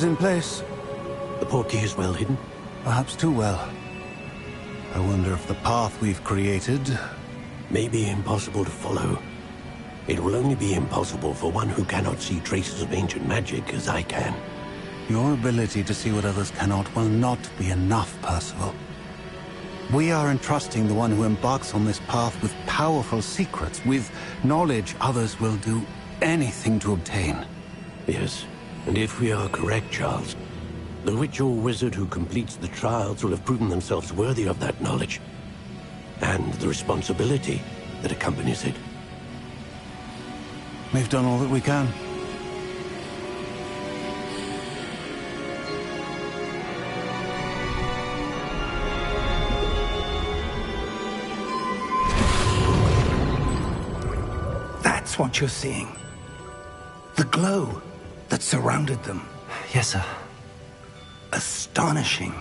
is in place. The portkey is well hidden? Perhaps too well. I wonder if the path we've created... may be impossible to follow. It will only be impossible for one who cannot see traces of ancient magic as I can. Your ability to see what others cannot will not be enough, Percival. We are entrusting the one who embarks on this path with powerful secrets, with knowledge others will do anything to obtain. Yes, and if we are correct, Charles, the witch or wizard who completes the trials will have proven themselves worthy of that knowledge, and the responsibility that accompanies it. We've done all that we can. That's what you're seeing. The glow that surrounded them. Yes, sir. Astonishing.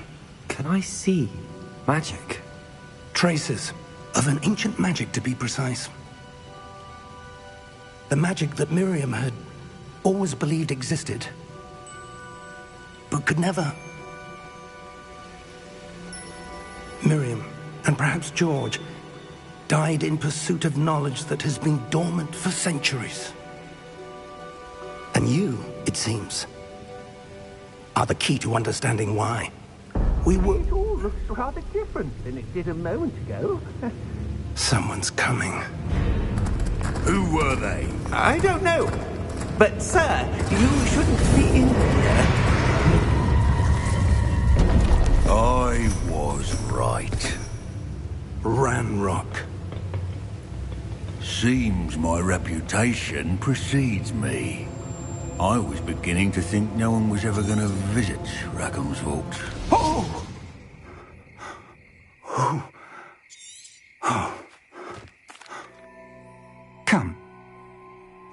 Can I see magic? Traces of an ancient magic, to be precise. The magic that Miriam had always believed existed, but could never. Miriam, and perhaps George, died in pursuit of knowledge that has been dormant for centuries. And you, it seems, are the key to understanding why. It all looks rather different than it did a moment ago. Someone's coming. Who were they? I don't know. But, sir, you shouldn't be in here. I was right. Ranrock. Seems my reputation precedes me. I was beginning to think no one was ever going to visit Rackham's Vault. Oh! Oh. Oh. Come.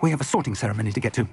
We have a sorting ceremony to get to.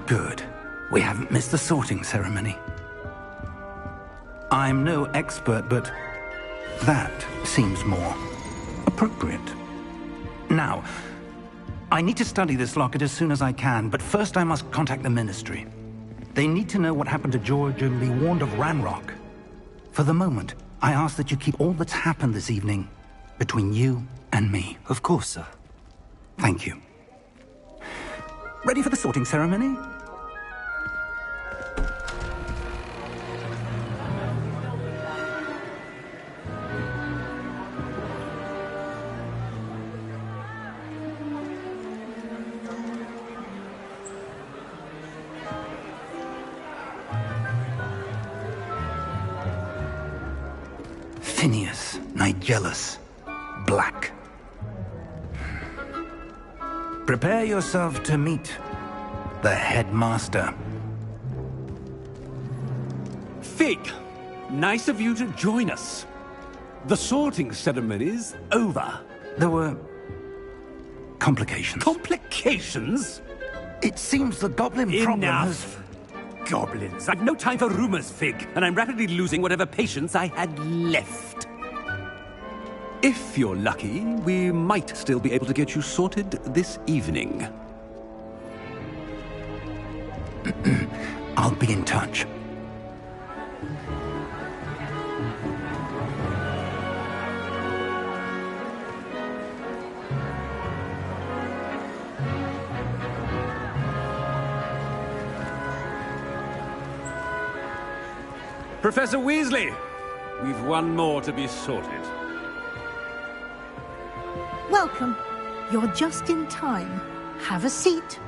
Good. We haven't missed the sorting ceremony. I'm no expert, but that seems more appropriate. Now, I need to study this locket as soon as I can, but first I must contact the Ministry. They need to know what happened to George and be warned of Ranrock. For the moment, I ask that you keep all that's happened this evening between you and me. Of course, sir. Thank you. Ready for the sorting ceremony? Phineas, Nigellus, Black. Prepare yourself to meet the headmaster. Fig, nice of you to join us. The sorting ceremony's over. There were complications. Complications? It seems the goblin problem has... Enough! Goblins. I've no time for rumors, Fig, and I'm rapidly losing whatever patience I had left. If you're lucky, we might still be able to get you sorted this evening. I'll be in touch. Professor Weasley, we've one more to be sorted. Welcome. You're just in time. Have a seat.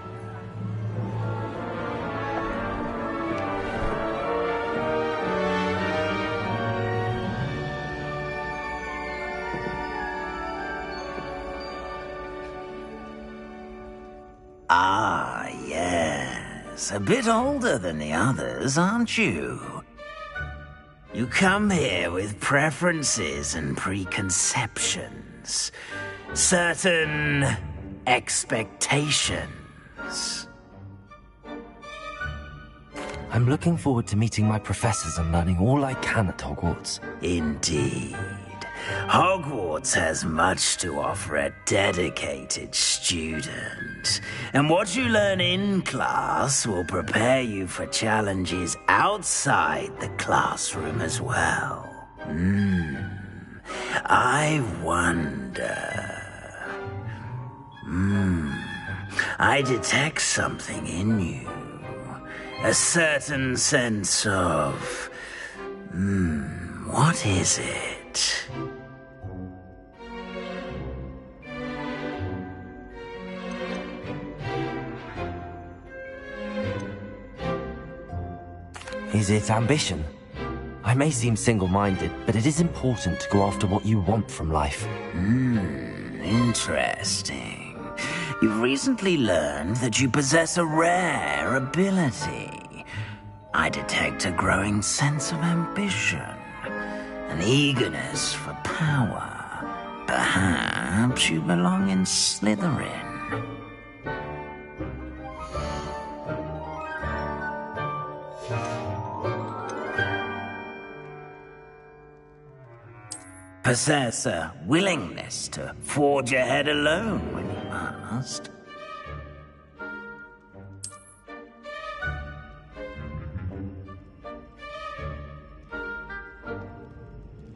Ah, yes. A bit older than the others, aren't you? You come here with preferences and preconceptions. Certain expectations. I'm looking forward to meeting my professors and learning all I can at Hogwarts. Indeed. Hogwarts has much to offer a dedicated student. And what you learn in class will prepare you for challenges outside the classroom as well. I wonder... I detect something in you. A certain sense of... what is it? Is it ambition? I may seem single-minded, but it is important to go after what you want from life. Interesting. You've recently learned that you possess a rare ability. I detect a growing sense of ambition, an eagerness for power. Perhaps you belong in Slytherin. Possess a willingness to forge ahead alone when you must.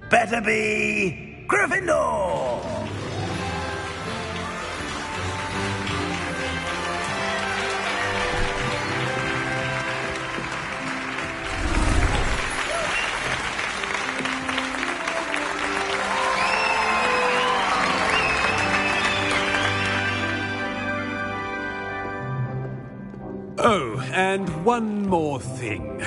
Better be Gryffindor! Oh, and one more thing.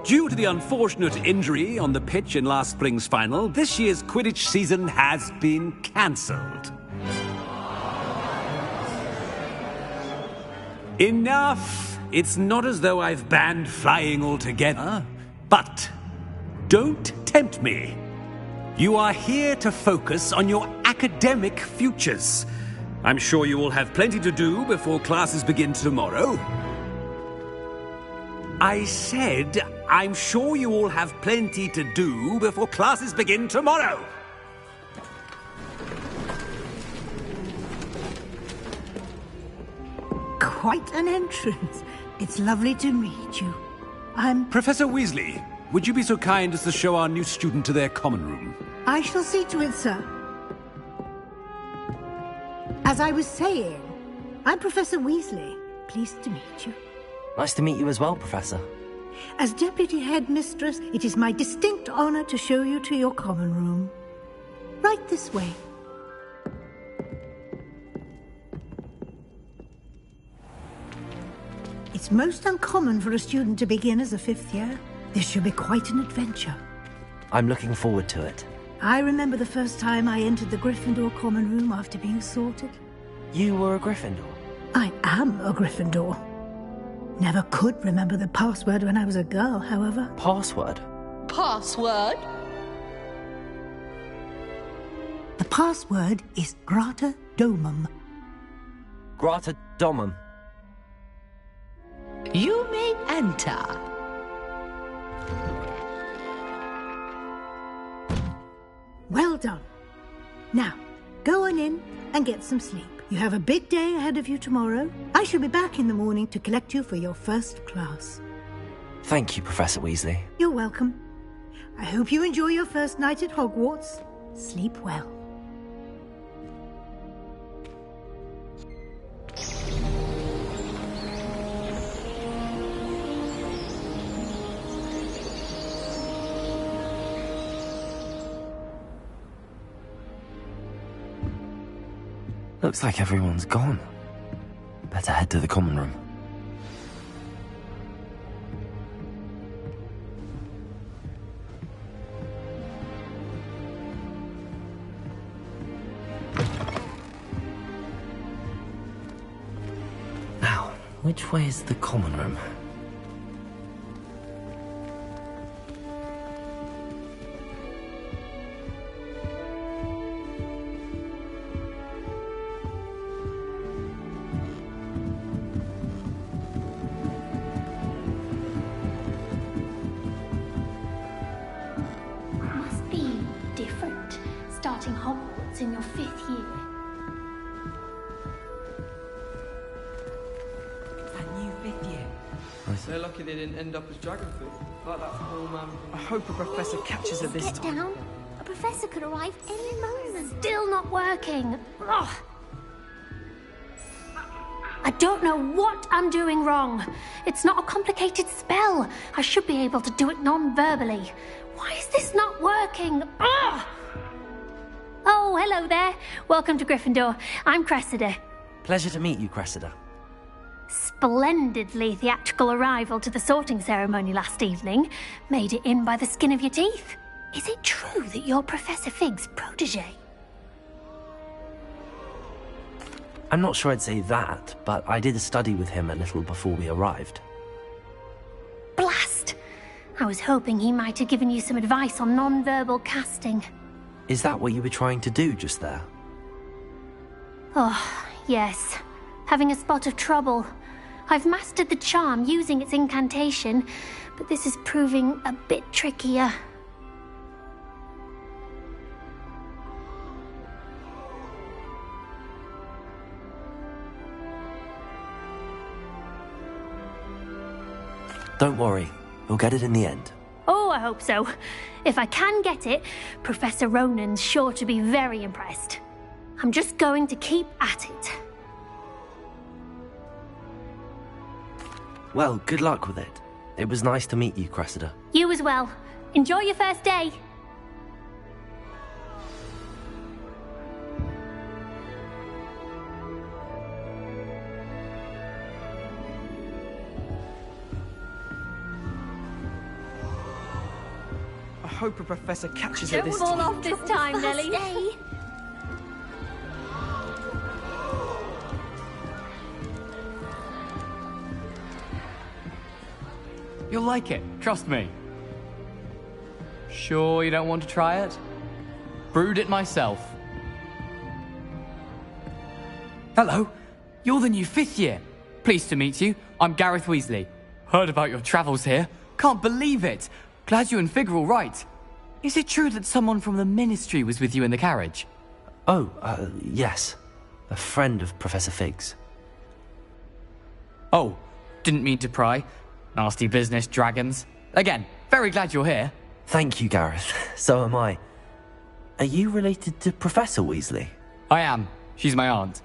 Due to the unfortunate injury on the pitch in last spring's final, this year's Quidditch season has been cancelled. Enough! It's not as though I've banned flying altogether, but don't tempt me. You are here to focus on your academic futures. I'm sure you will have plenty to do before classes begin tomorrow. I said, I'm sure you all have plenty to do before classes begin tomorrow. Quite an entrance. It's lovely to meet you. I'm... Professor Weasley, would you be so kind as to show our new student to their common room? I shall see to it, sir. As I was saying, I'm Professor Weasley. Pleased to meet you. Nice to meet you as well, Professor. As Deputy Headmistress, it is my distinct honor to show you to your common room. Right this way. It's most uncommon for a student to begin as a fifth year. This should be quite an adventure. I'm looking forward to it. I remember the first time I entered the Gryffindor common room after being sorted. You were a Gryffindor? I am a Gryffindor. Never could remember the password when I was a girl, however. Password? Password? The password is Grata Domum. Grata Domum. You may enter. Well done. Now, go on in and get some sleep. You have a big day ahead of you tomorrow. I shall be back in the morning to collect you for your first class. Thank you, Professor Weasley. You're welcome. I hope you enjoy your first night at Hogwarts. Sleep well. Looks like everyone's gone. Better head to the common room. Now, which way is the common room? Must be different, starting Hogwarts in your 5th year. They're lucky they didn't end up as dragon food. Like that poor man. I hope a professor catches her this Get time. down. A professor could arrive any moment. Still not working. Ugh. I don't know what I'm doing wrong. It's not a complicated spell. I should be able to do it non-verbally. Why is this not working? Ugh. Oh, hello there. Welcome to Gryffindor. I'm Cressida. Pleasure to meet you, Cressida. Splendidly theatrical arrival to the sorting ceremony last evening. Made it in by the skin of your teeth. Is it true that you're Professor Fig's protege? I'm not sure I'd say that, but I did study with him a little before we arrived. Blast! I was hoping he might have given you some advice on non-verbal casting. Is that what you were trying to do just there? Oh, yes. Having a spot of trouble. I've mastered the charm using its incantation, but this is proving a bit trickier. Don't worry, we'll get it in the end. Oh, I hope so. If I can get it, Professor Ronan's sure to be very impressed. I'm just going to keep at it. Well, good luck with it. It was nice to meet you, Cressida. You as well. Enjoy your first day. I hope a professor catches her Don't this fall time. off this time, Nelly. You'll like it, trust me. Sure you don't want to try it? Brewed it myself. Hello, you're the new 5th year. Pleased to meet you. I'm Gareth Weasley. Heard about your travels here. Can't believe it. Glad you and Fig are all right. Is it true that someone from the Ministry was with you in the carriage? Oh, yes. A friend of Professor Fig's. Oh, didn't mean to pry. Nasty business, dragons. Again, very glad you're here. Thank you, Gareth. So am I. Are you related to Professor Weasley? I am. She's my aunt.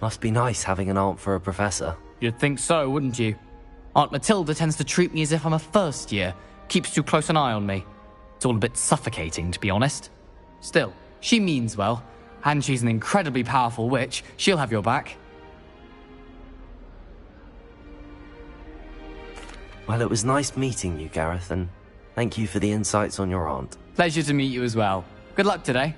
Must be nice having an aunt for a professor. You'd think so, wouldn't you? Aunt Matilda tends to treat me as if I'm a first year. Keeps too close an eye on me. It's all a bit suffocating, to be honest. Still, she means well. And she's an incredibly powerful witch. She'll have your back. Well, it was nice meeting you, Gareth, and thank you for the insights on your aunt. Pleasure to meet you as well. Good luck today.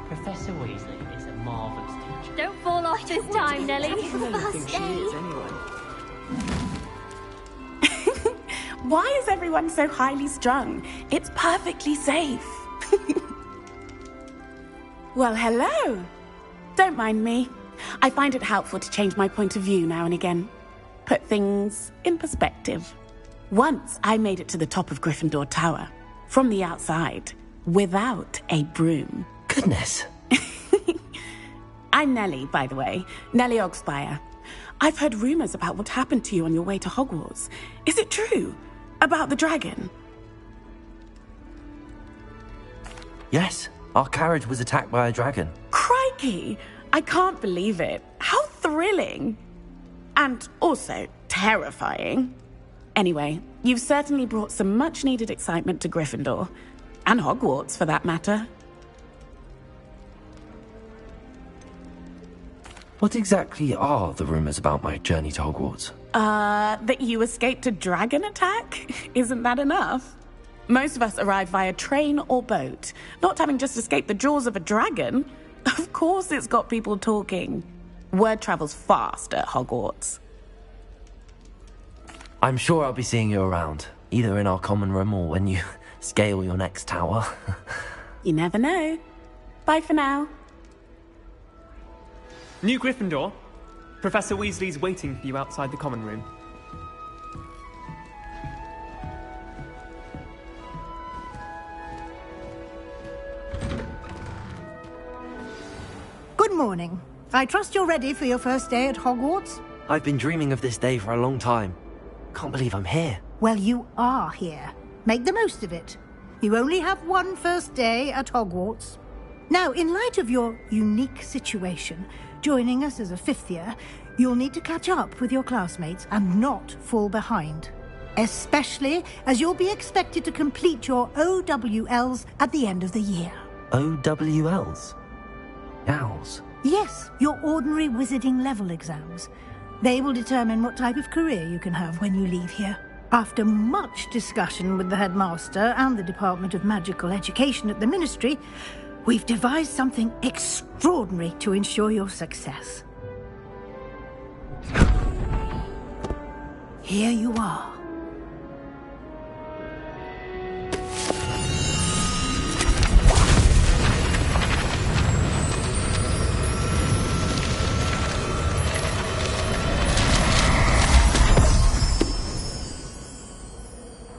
Professor Weasley is a marvellous teacher. Don't fall off this time, Nelly. Why is everyone so highly strung? It's perfectly safe. Well, hello. Don't mind me. I find it helpful to change my point of view now and again. Put things in perspective. Once I made it to the top of Gryffindor Tower, from the outside, without a broom. Goodness. I'm Nellie, by the way. Nellie Ogspire. I've heard rumors about what happened to you on your way to Hogwarts. Is it true? About the dragon? Yes, our carriage was attacked by a dragon. Crikey! I can't believe it. How thrilling! And also terrifying. Anyway, you've certainly brought some much-needed excitement to Gryffindor. And Hogwarts, for that matter. What exactly are the rumours about my journey to Hogwarts? That you escaped a dragon attack? Isn't that enough? Most of us arrive via train or boat, not having just escaped the jaws of a dragon. Of course it's got people talking. Word travels fast at Hogwarts. I'm sure I'll be seeing you around, either in our common room or when you scale your next tower. You never know. Bye for now. New Gryffindor. Professor Weasley's waiting for you outside the common room. Good morning. I trust you're ready for your first day at Hogwarts? I've been dreaming of this day for a long time. Can't believe I'm here. Well, you are here. Make the most of it. You only have one first day at Hogwarts. Now, in light of your unique situation, joining us as a fifth year, you'll need to catch up with your classmates and not fall behind. Especially as you'll be expected to complete your OWLs at the end of the year. OWLs? Owls? Yes, your ordinary wizarding level exams. They will determine what type of career you can have when you leave here. After much discussion with the headmaster and the Department of Magical Education at the Ministry, we've devised something extraordinary to ensure your success. Here you are.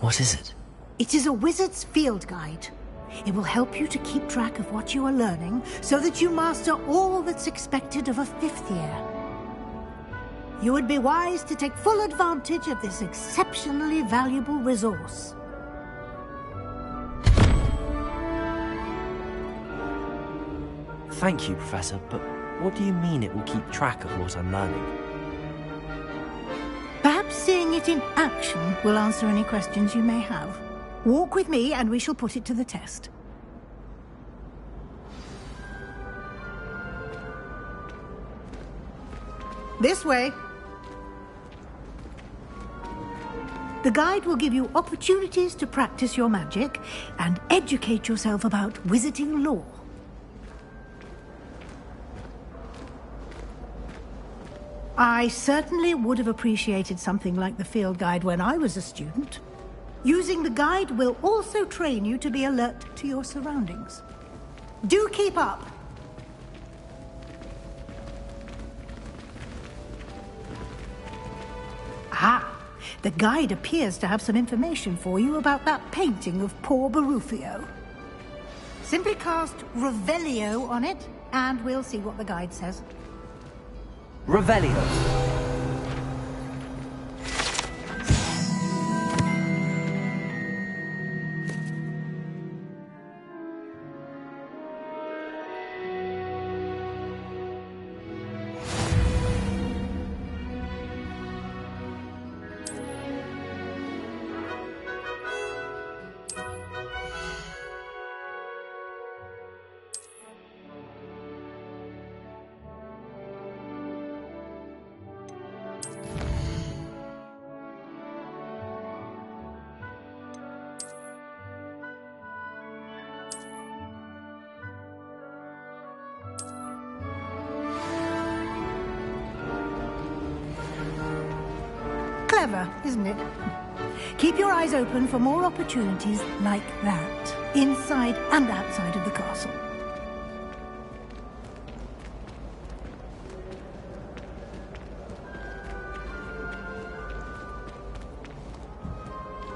What is it? It is a wizard's field guide. It will help you to keep track of what you are learning so that you master all that's expected of a fifth year. You would be wise to take full advantage of this exceptionally valuable resource. Thank you, Professor, but what do you mean it will keep track of what I'm learning? Perhaps seeing it in action will answer any questions you may have. Walk with me and we shall put it to the test. This way. The guide will give you opportunities to practice your magic and educate yourself about wizarding lore. I certainly would have appreciated something like the field guide when I was a student. Using the guide will also train you to be alert to your surroundings. Do keep up! Ah, the guide appears to have some information for you about that painting of poor Barufio. Simply cast Revelio on it, and we'll see what the guide says. Revelio. Clever, isn't it? Keep your eyes open for more opportunities like that, inside and outside of the castle.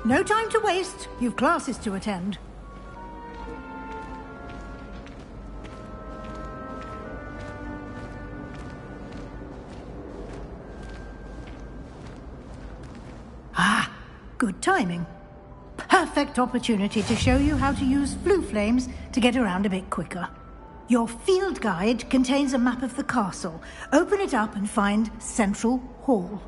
No time to waste. You've classes to attend. Ah, good timing. Perfect opportunity to show you how to use blue flames to get around a bit quicker. Your field guide contains a map of the castle. Open it up and find Central Hall.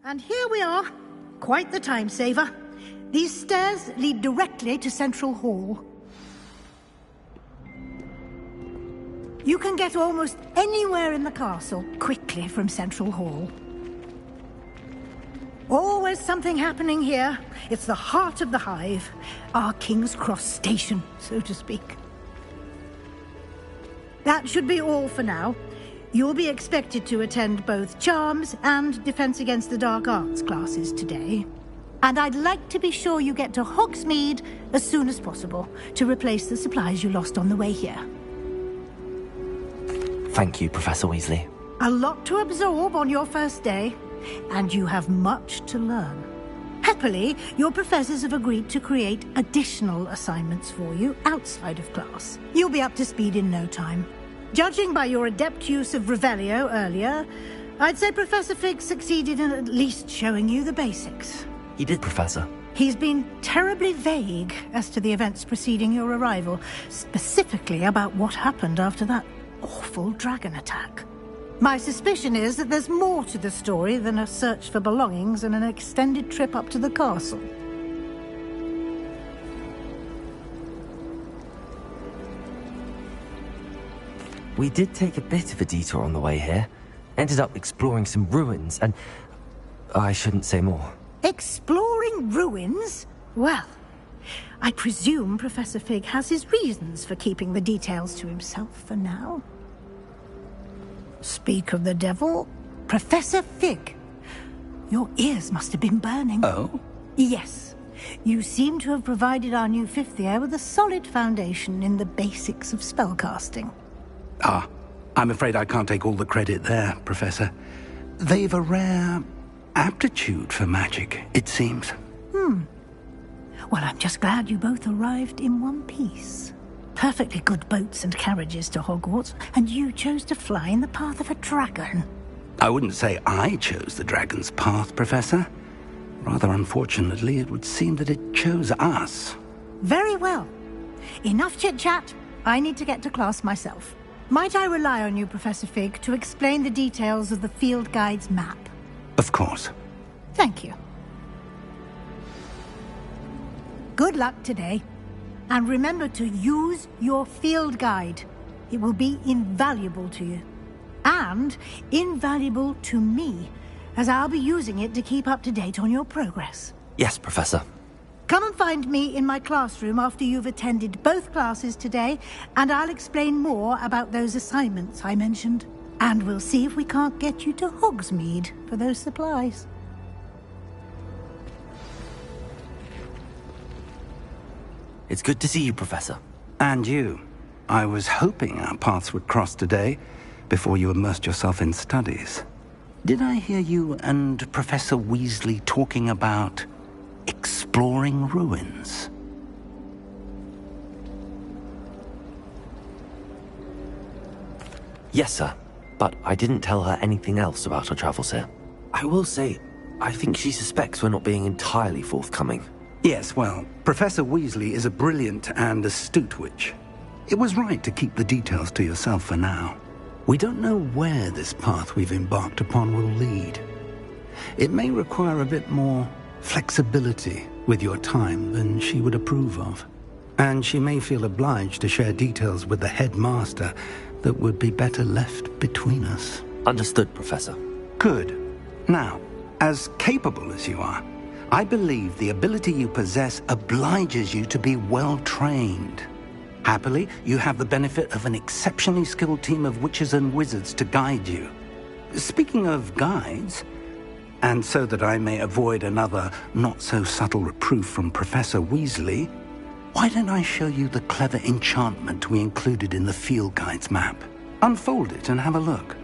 And here we are. Quite the time saver. These stairs lead directly to Central Hall. You can get almost anywhere in the castle quickly from Central Hall. Always something happening here. It's the heart of the hive. Our King's Cross station, so to speak. That should be all for now. You'll be expected to attend both Charms and Defense Against the Dark Arts classes today. And I'd like to be sure you get to Hogsmeade as soon as possible to replace the supplies you lost on the way here. Thank you, Professor Weasley. A lot to absorb on your first day, and you have much to learn. Happily, your professors have agreed to create additional assignments for you outside of class. You'll be up to speed in no time. Judging by your adept use of Revelio earlier, I'd say Professor Fig succeeded in at least showing you the basics. He did, Professor. He's been terribly vague as to the events preceding your arrival, specifically about what happened after that awful dragon attack. My suspicion is that there's more to the story than a search for belongings and an extended trip up to the castle. We did take a bit of a detour on the way here. Ended up exploring some ruins and... I shouldn't say more. Exploring ruins? Well, I presume Professor Fig has his reasons for keeping the details to himself for now. Speak of the devil, Professor Fig. Your ears must have been burning. Oh? Yes. You seem to have provided our new fifth year with a solid foundation in the basics of spellcasting. Ah, I'm afraid I can't take all the credit there, Professor. They've a rare aptitude for magic, it seems. Well, I'm just glad you both arrived in one piece. Perfectly good boats and carriages to Hogwarts, and you chose to fly in the path of a dragon. I wouldn't say I chose the dragon's path, Professor. Rather unfortunately, it would seem that it chose us. Very well. Enough chit-chat. I need to get to class myself. Might I rely on you, Professor Fig, to explain the details of the field guide's map? Of course. Thank you. Good luck today. And remember to use your field guide. It will be invaluable to you. And invaluable to me, as I'll be using it to keep up to date on your progress. Yes, Professor. Come and find me in my classroom after you've attended both classes today, and I'll explain more about those assignments I mentioned. And we'll see if we can't get you to Hogsmeade for those supplies. It's good to see you, Professor. And you. I was hoping our paths would cross today, before you immersed yourself in studies. Did I hear you and Professor Weasley talking about exploring ruins? Yes, sir. But I didn't tell her anything else about our travels here. I will say, I think she suspects we're not being entirely forthcoming. Yes, well, Professor Weasley is a brilliant and astute witch. It was right to keep the details to yourself for now. We don't know where this path we've embarked upon will lead. It may require a bit more flexibility with your time than she would approve of. And she may feel obliged to share details with the headmaster that would be better left between us. Understood, Professor. Good. Now, as capable as you are, I believe the ability you possess obliges you to be well-trained. Happily, you have the benefit of an exceptionally skilled team of witches and wizards to guide you. Speaking of guides, and so that I may avoid another not-so-subtle reproof from Professor Weasley, why don't I show you the clever enchantment we included in the field guide's map? Unfold it and have a look.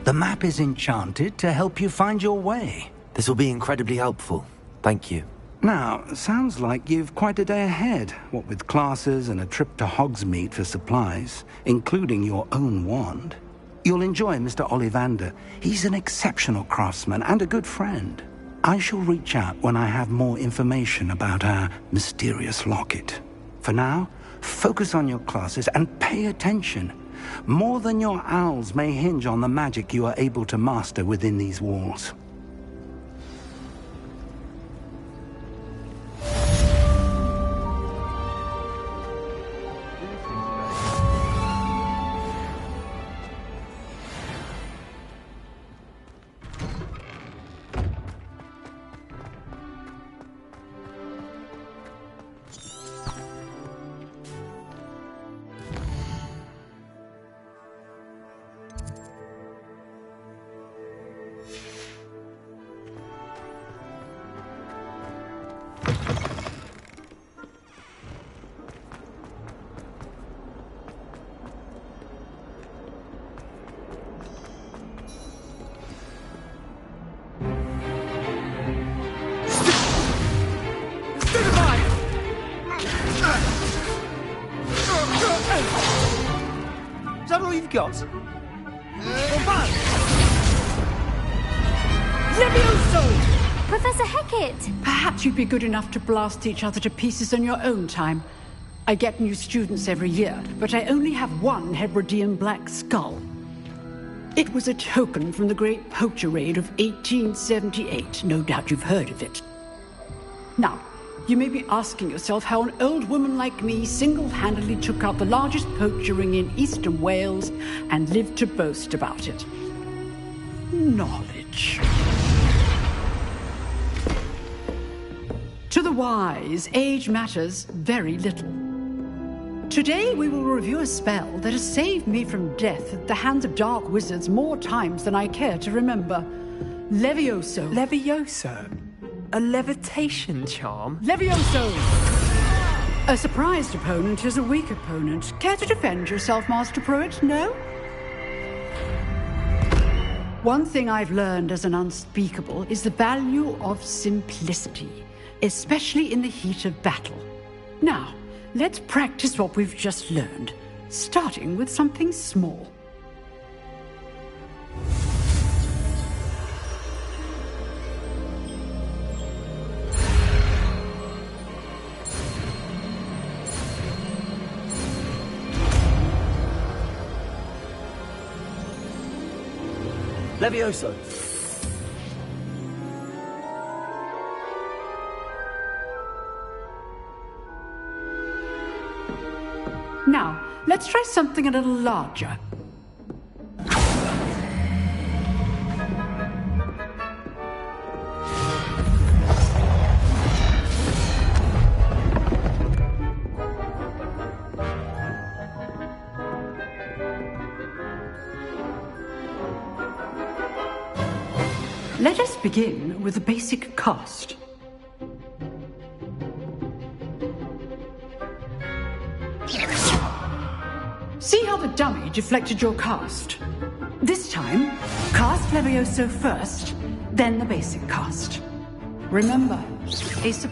The map is enchanted to help you find your way. This will be incredibly helpful. Thank you. Now, sounds like you've quite a day ahead, what with classes and a trip to Hogsmeade for supplies, including your own wand. You'll enjoy Mr. Ollivander. He's an exceptional craftsman and a good friend. I shall reach out when I have more information about our mysterious locket. For now, focus on your classes and pay attention. More than your owls may hinge on the magic you are able to master within these walls. Is that all you've got? Levioso! Professor Hecat! Perhaps you'd be good enough to blast each other to pieces in your own time. I get new students every year, but I only have one Hebridean black skull. It was a token from the Great Poacher Raid of 1878. No doubt you've heard of it. Now, you may be asking yourself how an old woman like me single-handedly took out the largest poacher ring in eastern Wales and lived to boast about it. Knowledge. To the wise, age matters very little. Today we will review a spell that has saved me from death at the hands of dark wizards more times than I care to remember. Levioso. Levioso? A levitation charm? Levioso! A surprised opponent is a weak opponent. Care to defend yourself, Master Pruitt? No? One thing I've learned as an unspeakable is the value of simplicity, especially in the heat of battle. Now, let's practice what we've just learned, starting with something small. Levioso. Now, let's try something a little larger. Let us begin with the basic cast. See how the dummy deflected your cast? This time, cast Levioso first, then the basic cast. Remember, a surprise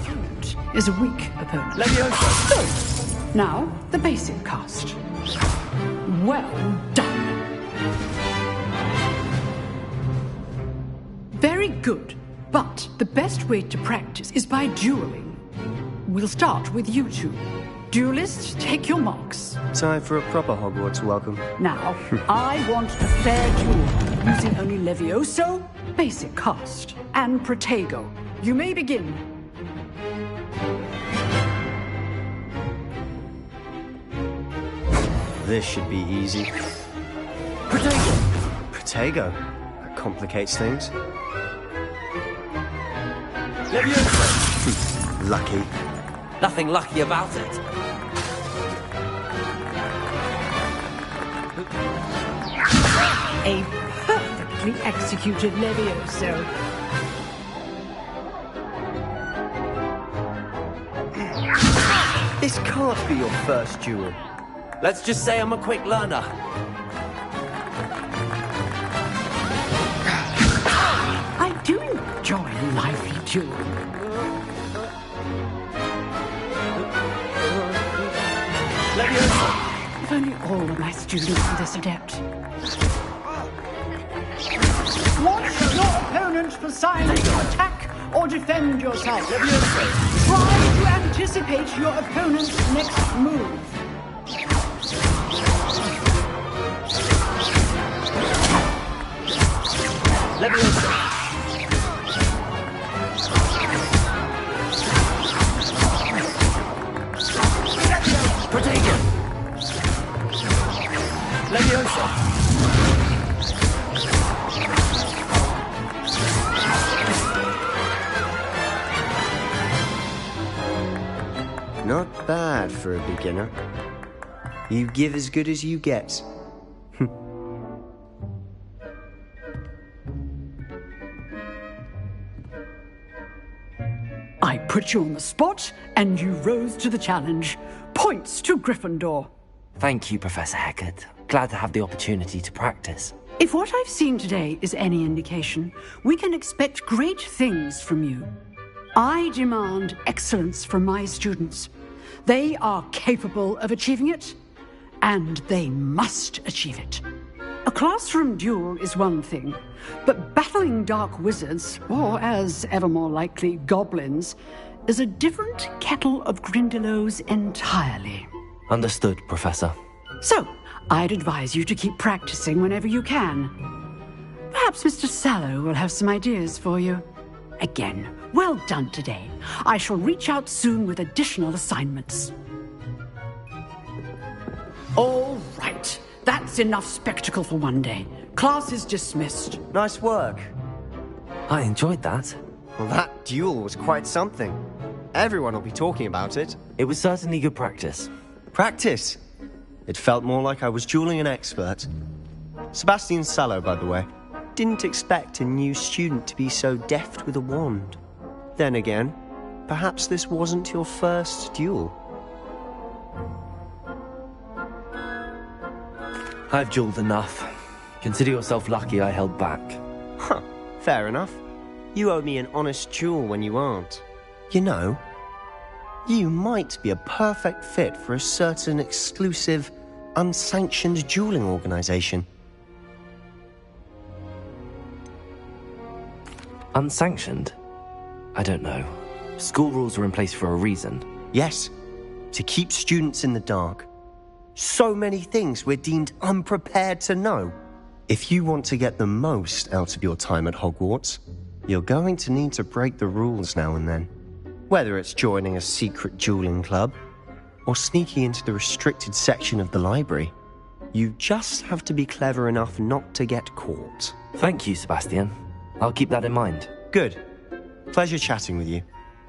opponent is a weak opponent. Levioso! Good. Now, the basic cast. Well done. Very good, but the best way to practice is by dueling. We'll start with you two. Duelists, take your marks. Time for a proper Hogwarts welcome. Now, I want a fair duel, using only Levioso, basic cast, and Protego. You may begin. This should be easy. Protego! Protego? That complicates things. Levioso! Lucky. Nothing lucky about it. A perfectly executed Levioso. This can't be your first duel. Let's just say I'm a quick learner. I do enjoy a lively duel. Levioso! If only all of my students for this adept. Watch your opponent for signs to attack or defend yourself. Try to anticipate your opponent's next move. Not bad for a beginner. You give as good as you get. I put you on the spot, and you rose to the challenge. Points to Gryffindor. Thank you, Professor Hecat. Glad to have the opportunity to practice. If what I've seen today is any indication, we can expect great things from you. I demand excellence from my students. They are capable of achieving it, and they must achieve it. A classroom duel is one thing, but battling dark wizards, or as ever more likely, goblins, is a different kettle of Grindylows entirely. Understood, Professor. So, I'd advise you to keep practicing whenever you can. Perhaps Mr. Sallow will have some ideas for you. Again, well done today. I shall reach out soon with additional assignments. All right. That's enough spectacle for one day. Class is dismissed. Nice work. I enjoyed that. Well, that duel was quite something. Everyone will be talking about it. It was certainly good practice. Practice? It felt more like I was dueling an expert. Sebastian Sallow, by the way. Didn't expect a new student to be so deft with a wand. Then again, perhaps this wasn't your first duel. I've dueled enough. Consider yourself lucky I held back. Huh, fair enough. You owe me an honest duel when you aren't. You know, you might be a perfect fit for a certain exclusive, unsanctioned dueling organization. Unsanctioned? I don't know. School rules are in place for a reason. Yes, to keep students in the dark. So many things we're deemed unprepared to know. If you want to get the most out of your time at Hogwarts, you're going to need to break the rules now and then. Whether it's joining a secret dueling club, or sneaking into the restricted section of the library, you just have to be clever enough not to get caught. Thank you, Sebastian. I'll keep that in mind. Good. Pleasure chatting with you.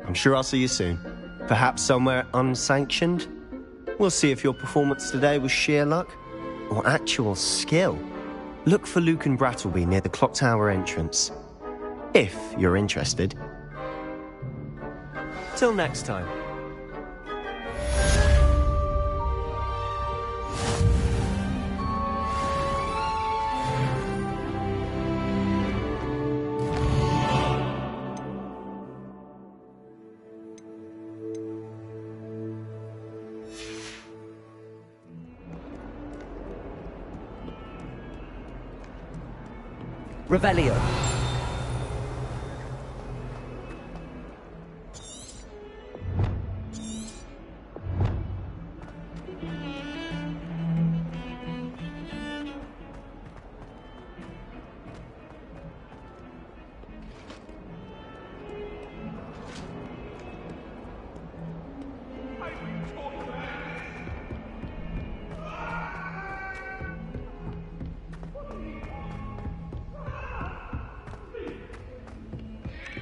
I'm sure I'll see you soon. Perhaps somewhere unsanctioned? We'll see if your performance today was sheer luck or actual skill. Look for Luke and Brattleby near the clock tower entrance. If you're interested. Till next time. Revelio.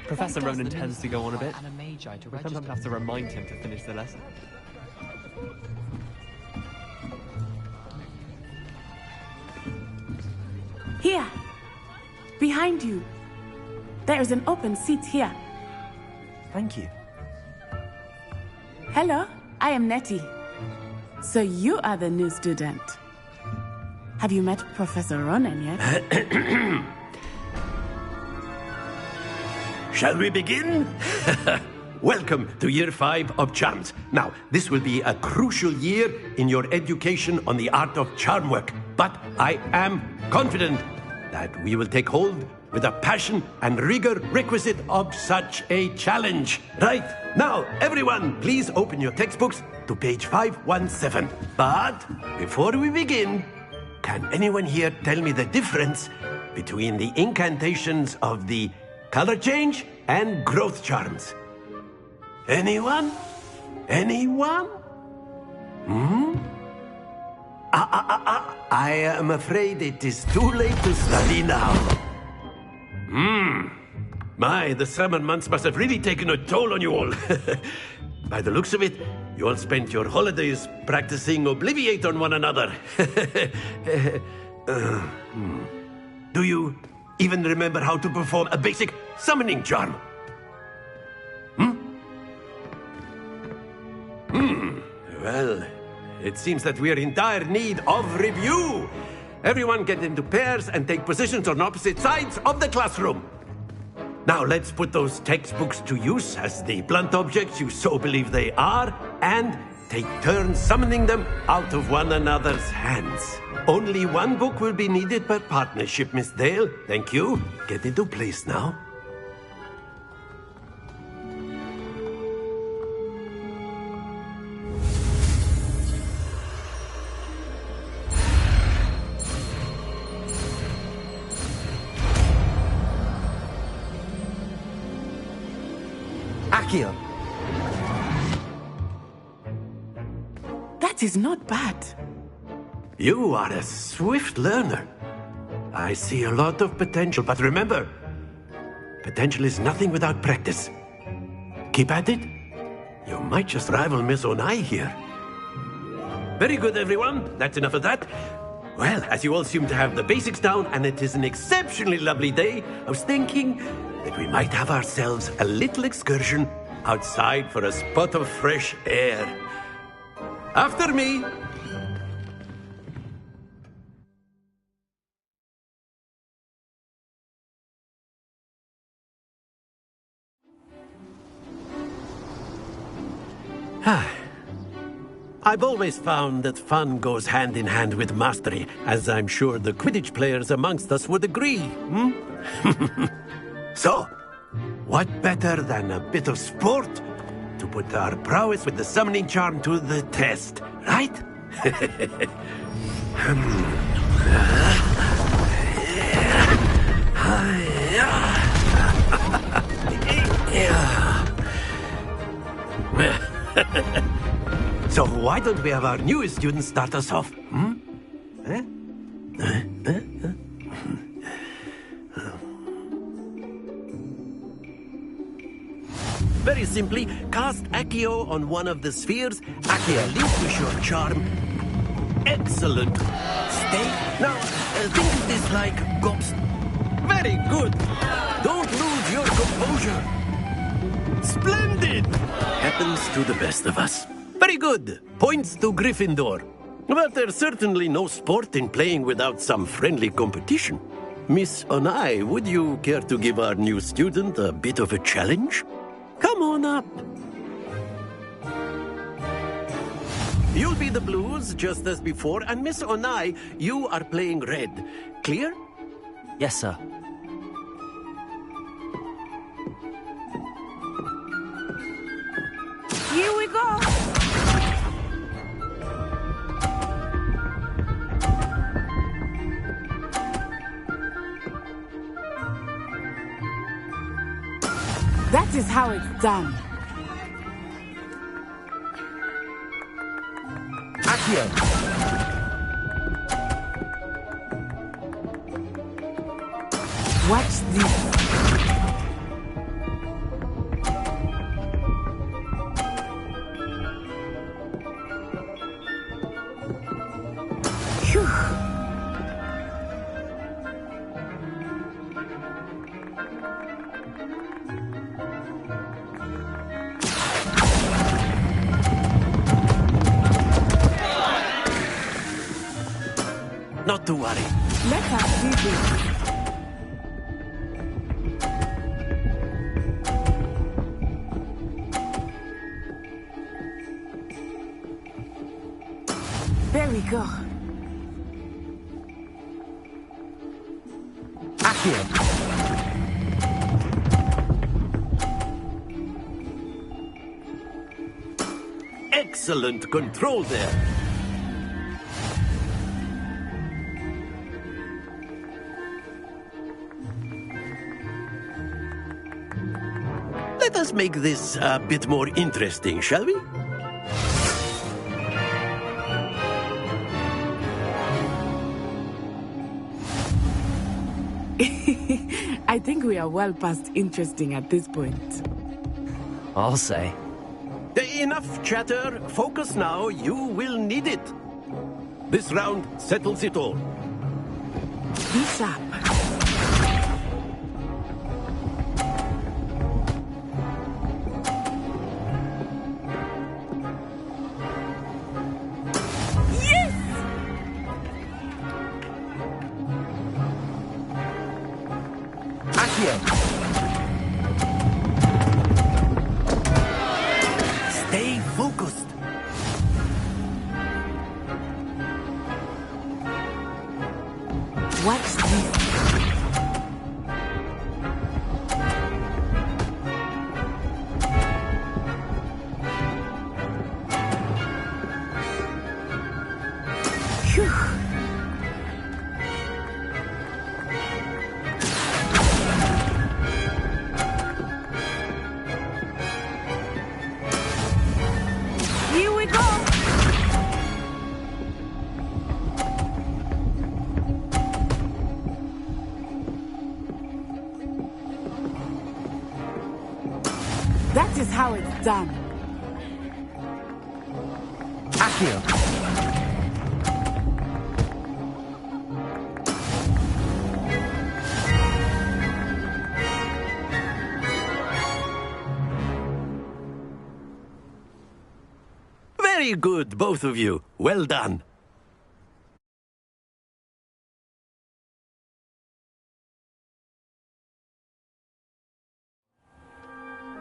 Professor Ronan tends to go on a bit. We sometimes have to remind him to finish the lesson. Here. Behind you. There is an open seat here. Thank you. Hello, I am Nettie. So you are the new student. Have you met Professor Ronan yet? Shall we begin? welcome to Year 5 of Charms. Now, this will be a crucial year in your education on the art of charm work. But I am confident that we will take hold with the passion and rigor requisite of such a challenge. Right, now, everyone, please open your textbooks to page 517. But before we begin, can anyone here tell me the difference between the incantations of the color change and growth charms? Anyone? Anyone? I am afraid it is too late to study now. My, the summer months must have really taken a toll on you all. By the looks of it, you all spent your holidays practicing Obliviate on one another. Do you even remember how to perform a basic summoning charm? Well, it seems that we are in dire need of review. Everyone get into pairs and take positions on opposite sides of the classroom. Now let's put those textbooks to use as the blunt objects you so believe they are, and take turns summoning them out of one another's hands. Only one book will be needed per partnership, Miss Dale. Thank you. Get into place now. Accio. That is not bad. You are a swift learner. I see a lot of potential, but remember, potential is nothing without practice. Keep at it. You might just rival Miss Onai here. Very good, everyone. That's enough of that. Well, as you all seem to have the basics down, and it is an exceptionally lovely day, I was thinking that we might have ourselves a little excursion outside for a spot of fresh air. After me. I've always found that fun goes hand in hand with mastery, as I'm sure the Quidditch players amongst us would agree. So, what better than a bit of sport to put our prowess with the summoning charm to the test, right? So why don't we have our newest student start us off? Very simply, cast Accio on one of the spheres. Accio, relinquish your charm. Excellent. Stay. Now, think of this like gobs. Very good. Don't lose your composure. Splendid. Happens to the best of us. Very good. Points to Gryffindor. But there's certainly no sport in playing without some friendly competition. Miss Onai, would you care to give our new student a bit of a challenge? Come on up. You'll be the blues, just as before, and Miss Onai, you are playing red. Clear? Yes, sir. Here we go. That is how it's done. Accio. Watch this. Not to worry. Let us do this. we go. Excellent control there. Let us make this a bit more interesting, shall we? I think we are well past interesting at this point. I'll say. Enough chatter. Focus now. You will need it. This round settles it all. Be sharp. Stay focused. Watch this. Phew. Here we go. That is how it's done. Accio. Very good, both of you. Well done.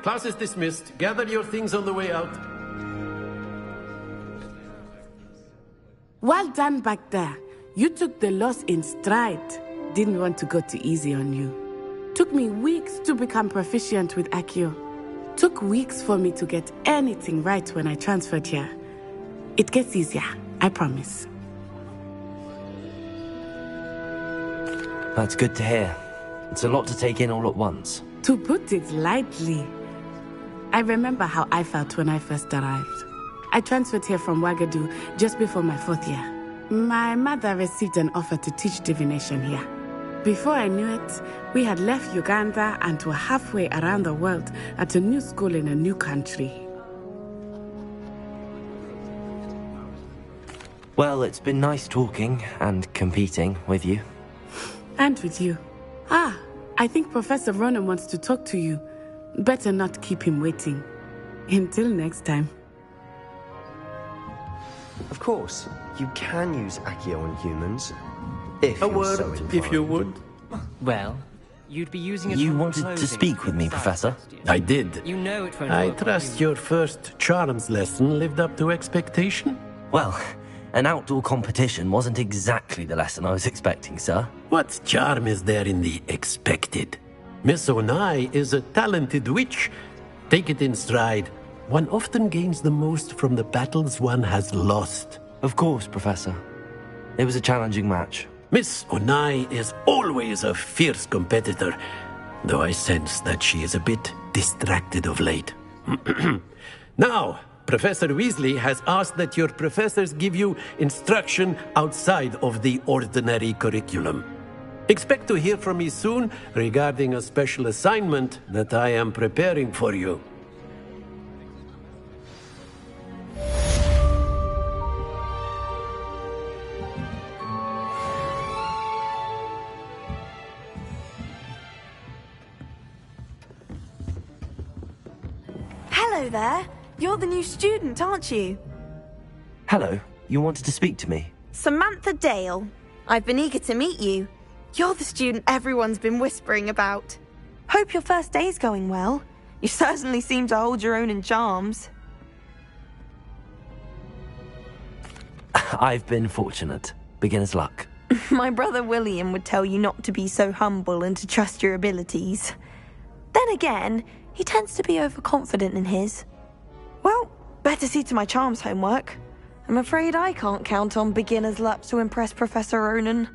Class is dismissed. Gather your things on the way out. Well done back there. You took the loss in stride. Didn't want to go too easy on you. Took me weeks to become proficient with Accio. Took weeks for me to get anything right when I transferred here. It gets easier, I promise. That's good to hear. It's a lot to take in all at once. To put it lightly, I remember how I felt when I first arrived. I transferred here from Wagadu just before my 4th year. My mother received an offer to teach divination here. Before I knew it, we had left Uganda and were halfway around the world at a new school in a new country. Well, it's been nice talking and competing with you. And with you. Ah, I think Professor Ronan wants to talk to you. Better not keep him waiting. Until next time. Of course, you can use Accio on humans. If A you're word, so if inclined. you would. Well, you'd be using it. You for wanted to clothing speak with me, inside Professor? first year. I did. You know it won't I work on trust you. your first charms lesson lived up to expectation. Well, an outdoor competition wasn't exactly the lesson I was expecting, sir. What charm is there in the expected? Miss Onai is a talented witch. Take it in stride. One often gains the most from the battles one has lost. Of course, Professor. It was a challenging match. Miss Onai is always a fierce competitor, though I sense that she is a bit distracted of late. Now, Professor Weasley has asked that your professors give you instruction outside of the ordinary curriculum. Expect to hear from me soon regarding a special assignment that I am preparing for you. Hello there. You're the new student, aren't you? Hello, you wanted to speak to me? Samantha Dale. I've been eager to meet you. You're the student everyone's been whispering about. Hope your first day's going well. You certainly seem to hold your own in charms. I've been fortunate. Beginner's luck. My brother William would tell you not to be so humble and to trust your abilities. Then again, he tends to be overconfident in his. Well, better see to my charms homework. I'm afraid I can't count on beginner's luck to impress Professor Ronan.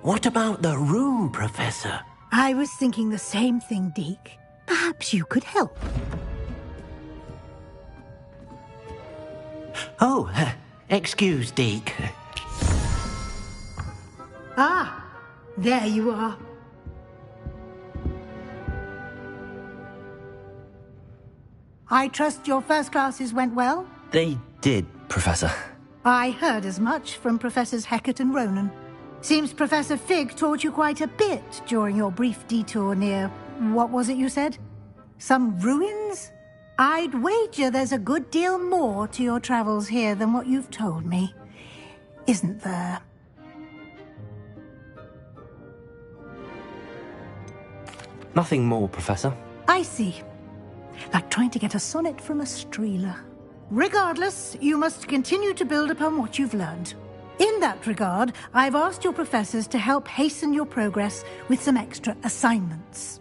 What about the room, Professor? I was thinking the same thing, Deke. Perhaps you could help. Oh, excuse, Deke. Ah, there you are. I trust your first classes went well? They did, Professor. I heard as much from Professors Hecat and Ronan. Seems Professor Fig taught you quite a bit during your brief detour near... what was it you said? Some ruins? I'd wager there's a good deal more to your travels here than what you've told me. Isn't there? Nothing more, Professor. I see. Like trying to get a sonnet from a streeler. Regardless, you must continue to build upon what you've learned. In that regard, I've asked your professors to help hasten your progress with some extra assignments.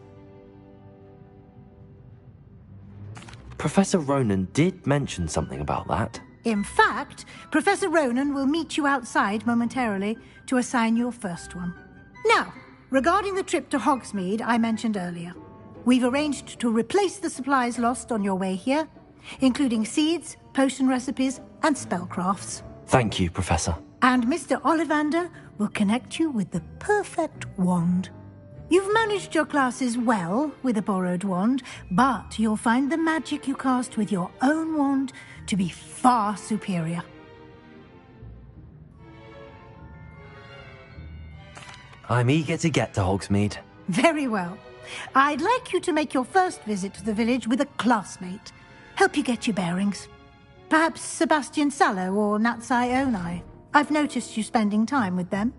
Professor Ronan did mention something about that. In fact, Professor Ronan will meet you outside momentarily to assign your first one. Now, regarding the trip to Hogsmeade I mentioned earlier, we've arranged to replace the supplies lost on your way here, including seeds, potion recipes, and spellcrafts. Thank you, Professor. And Mr. Ollivander will connect you with the perfect wand. You've managed your classes well with a borrowed wand, but you'll find the magic you cast with your own wand to be far superior. I'm eager to get to Hogsmeade. Very well. I'd like you to make your first visit to the village with a classmate. Help you get your bearings. Perhaps Sebastian Sallow or Natsai Onai. I've noticed you spending time with them.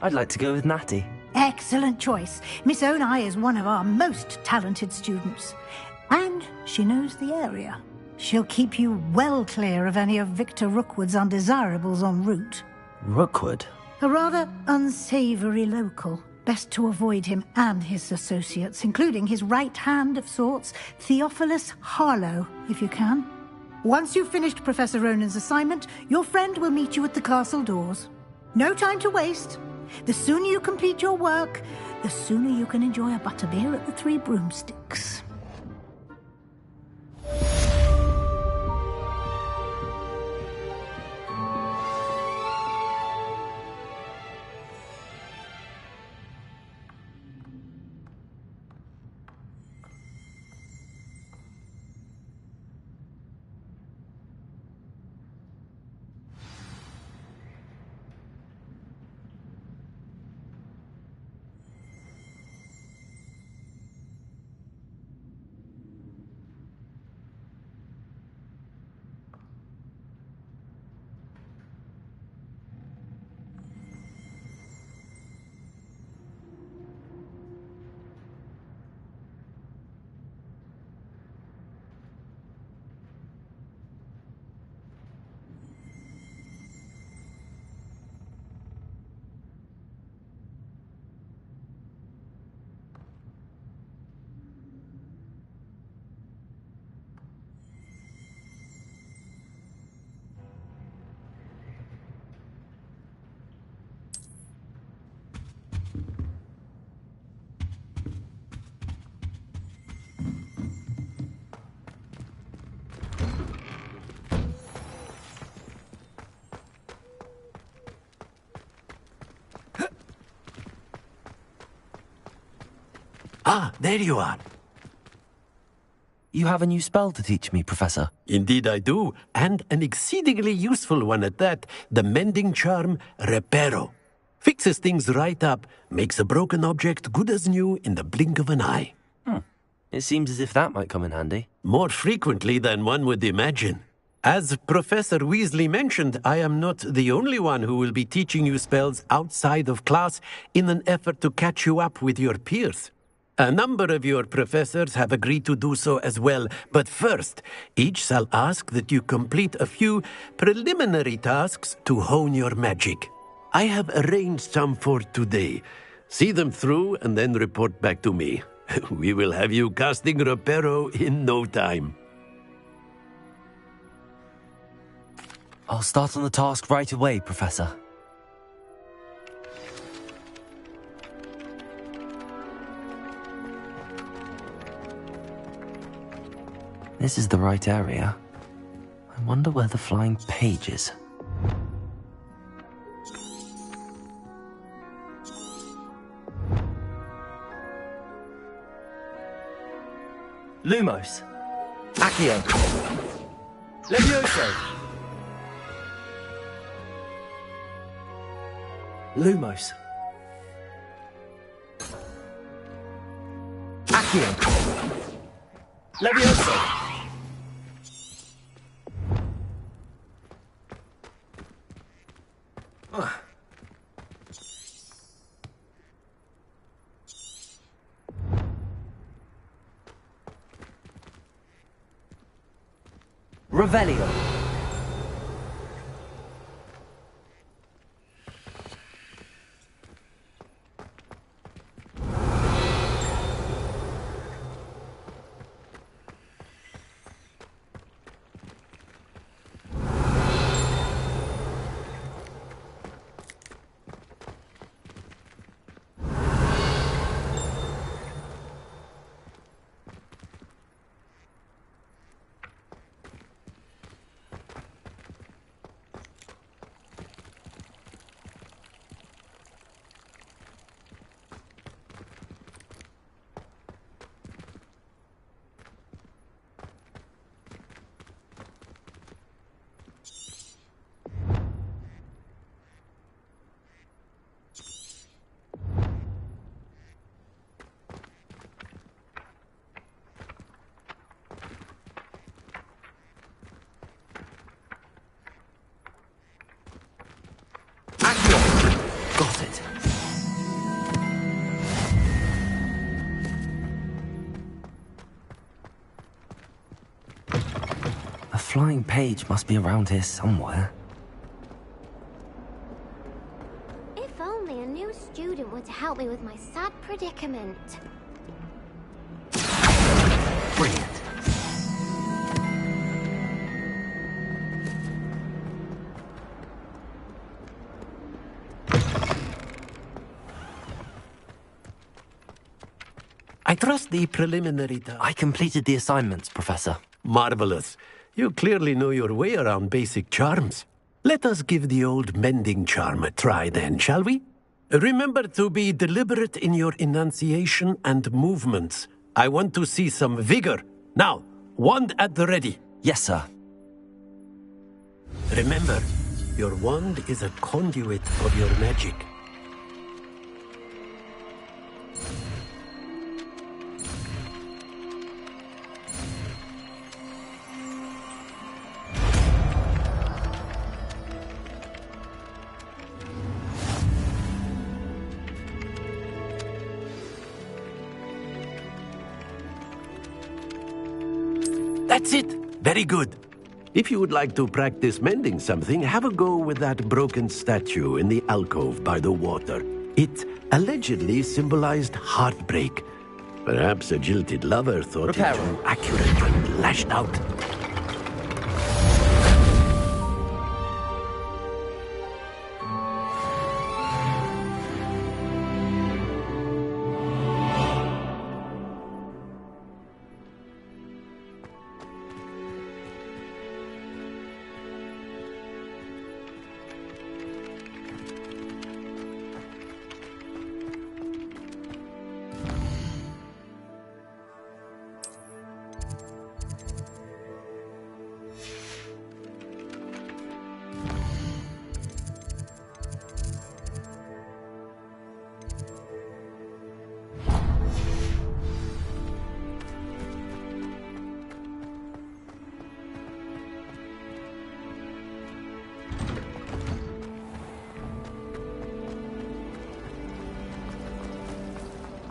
I'd like to go with Natty. Excellent choice. Miss Onai is one of our most talented students. And she knows the area. She'll keep you well clear of any of Victor Rookwood's undesirables en route. Rookwood? A rather unsavory local. Best to avoid him and his associates, including his right hand of sorts, Theophilus Harlow, if you can. Once you've finished Professor Ronan's assignment, your friend will meet you at the castle doors. No time to waste. The sooner you complete your work, the sooner you can enjoy a butterbeer at the Three Broomsticks. Ah, there you are. You have a new spell to teach me, Professor. Indeed I do, and an exceedingly useful one at that. The mending charm, Reparo. Fixes things right up, makes a broken object good as new in the blink of an eye. It seems as if that might come in handy. More frequently than one would imagine. As Professor Weasley mentioned, I am not the only one who will be teaching you spells outside of class in an effort to catch you up with your peers. A number of your professors have agreed to do so as well, but first, each shall ask that you complete a few preliminary tasks to hone your magic. I have arranged some for today. See them through and then report back to me. We will have you casting Reparo in no time. I'll start on the task right away, Professor. This is the right area. I wonder where the flying page is. Lumos. Accio. Levioso. Lumos. Accio. Levioso. Revelio. Got it. A flying page must be around here somewhere. If only a new student were to help me with my sad predicament. Brilliant. I trust the preliminary I completed the assignments, Professor. Marvelous. You clearly know your way around basic charms. Let us give the old mending charm a try then, shall we? Remember to be deliberate in your enunciation and movements. I want to see some vigor. Now, wand at the ready. Yes, sir. Remember, your wand is a conduit of your magic. That's it. Very good. If you would like to practice mending something, have a go with that broken statue in the alcove by the water. It allegedly symbolized heartbreak. Perhaps a jilted lover thought it too accurate and lashed out.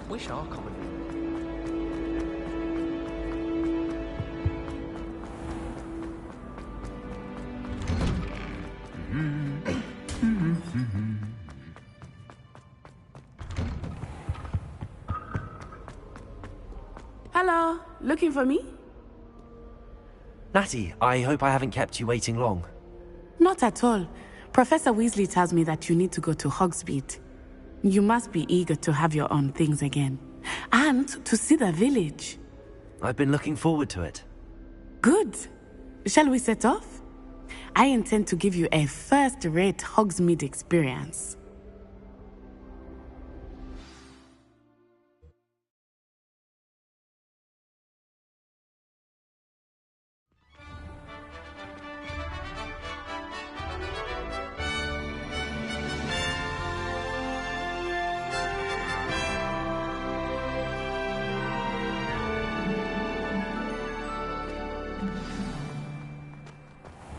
Wish our common. Hello, looking for me? Natty, I hope I haven't kept you waiting long. Not at all. Professor Weasley tells me that you need to go to Hogsmeade. You must be eager to have your own things again. And to see the village. I've been looking forward to it. Good. Shall we set off? I intend to give you a first-rate Hogsmeade experience.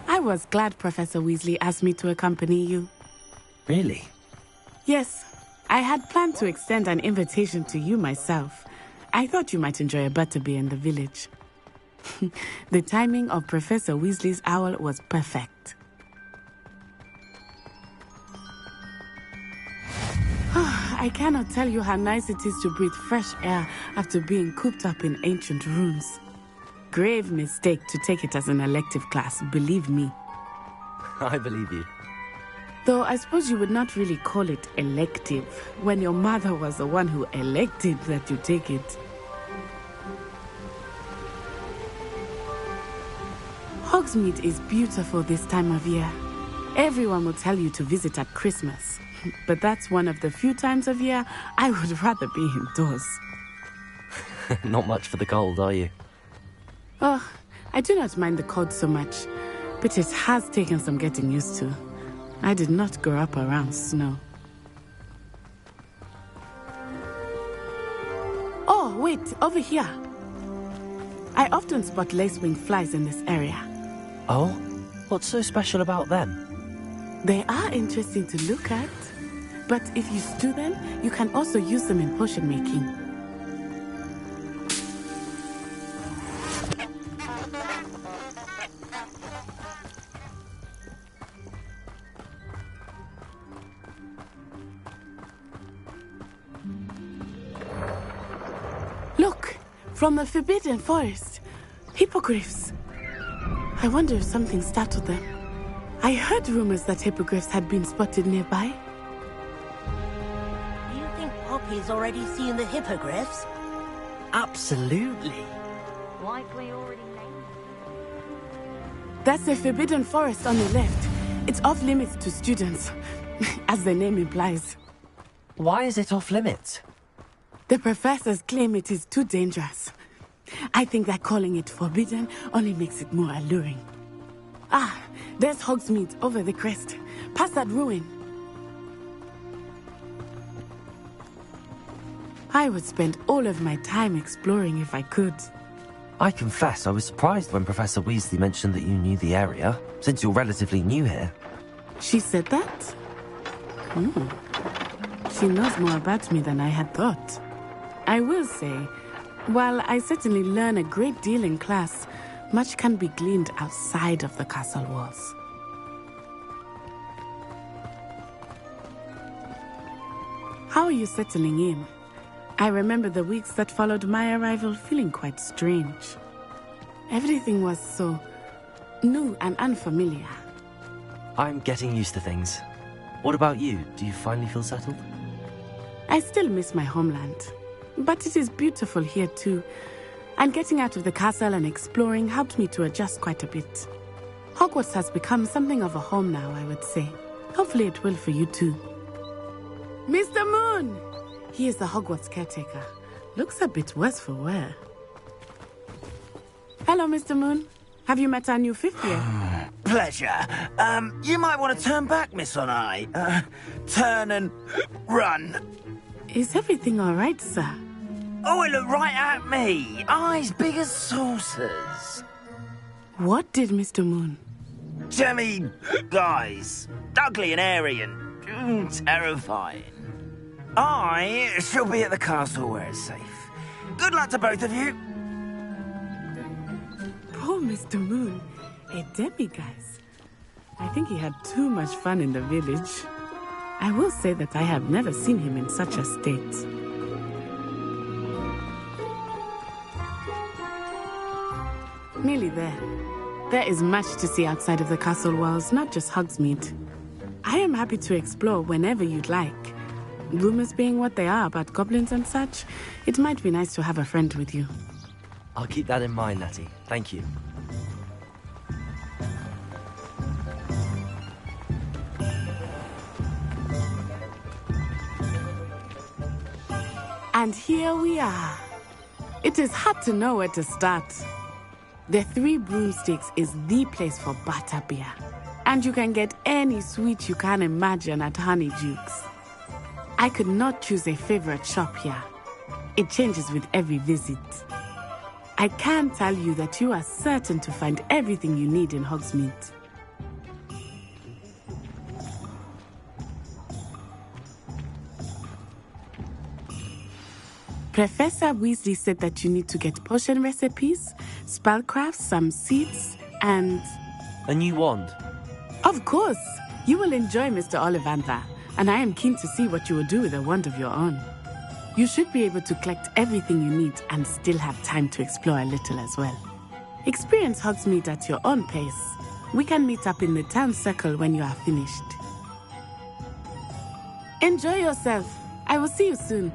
I was glad Professor Weasley asked me to accompany you. Really? Yes, I had planned to extend an invitation to you myself. I thought you might enjoy a butterbeer in the village. The timing of Professor Weasley's owl was perfect. I cannot tell you how nice it is to breathe fresh air after being cooped up in ancient rooms. Grave mistake to take it as an elective class, believe me. I believe you. Though I suppose you would not really call it elective when your mother was the one who elected that you take it. Hogsmeade is beautiful this time of year. Everyone will tell you to visit at Christmas. But that's one of the few times of year I would rather be indoors. Not much for the cold, are you? Oh, I do not mind the cold so much, but it has taken some getting used to. I did not grow up around snow. Oh, wait, over here. I often spot lacewing flies in this area. Oh? What's so special about them? They are interesting to look at, but if you stew them, you can also use them in potion making. Look, from the Forbidden Forest, hippogriffs. I wonder if something startled them. I heard rumors that hippogriffs had been spotted nearby. You think Poppy's already seen the hippogriffs? absolutely. Like we already named. That's the Forbidden Forest on the left. It's off limits to students, as the name implies. Why is it off limits? The professors claim it is too dangerous. I think that calling it forbidden only makes it more alluring. Ah, there's Hogsmeade over the crest, past that ruin. I would spend all of my time exploring if I could. I confess I was surprised when Professor Weasley mentioned that you knew the area, since you're relatively new here. She said that? She knows more about me than I had thought. I will say, while I certainly learn a great deal in class, much can be gleaned outside of the castle walls. How are you settling in? I remember the weeks that followed my arrival feeling quite strange. Everything was so new and unfamiliar. I'm getting used to things. What about you? Do you finally feel settled? I still miss my homeland, but it is beautiful here too. And getting out of the castle and exploring helped me to adjust quite a bit. Hogwarts has become something of a home now, I would say. Hopefully it will for you too. Mr. Moon! He is the Hogwarts caretaker. Looks a bit worse for wear. Hello, Mr. Moon. Have you met our new fifth year? Pleasure. You might want to turn back, Miss Onai. Turn and run. Is everything all right, sir? Oh, it looked right at me. Eyes big as saucers. What did Mr. Moon? Jemmy guys. Ugly and airy and terrifying. I shall be at the castle where it's safe. Good luck to both of you. Poor Mr. Moon. A demiguise. I think he had too much fun in the village. I will say that I have never seen him in such a state. Nearly there. There is much to see outside of the castle walls, not just Hogsmeade. I am happy to explore whenever you'd like. Rumors being what they are about goblins and such, it might be nice to have a friend with you. I'll keep that in mind, Natty. Thank you. And here we are. It is hard to know where to start. The Three Broomsticks is the place for butterbeer. And you can get any sweet you can imagine at Honeydukes. I could not choose a favorite shop here. It changes with every visit. I can tell you that you are certain to find everything you need in Hogsmeade. Professor Weasley said that you need to get potion recipes, spellcrafts, some seeds, and... A new wand? Of course! You will enjoy Mr. Ollivander, and I am keen to see what you will do with a wand of your own. You should be able to collect everything you need and still have time to explore a little as well. Experience Hogsmeade at your own pace. We can meet up in the town circle when you are finished. Enjoy yourself. I will see you soon.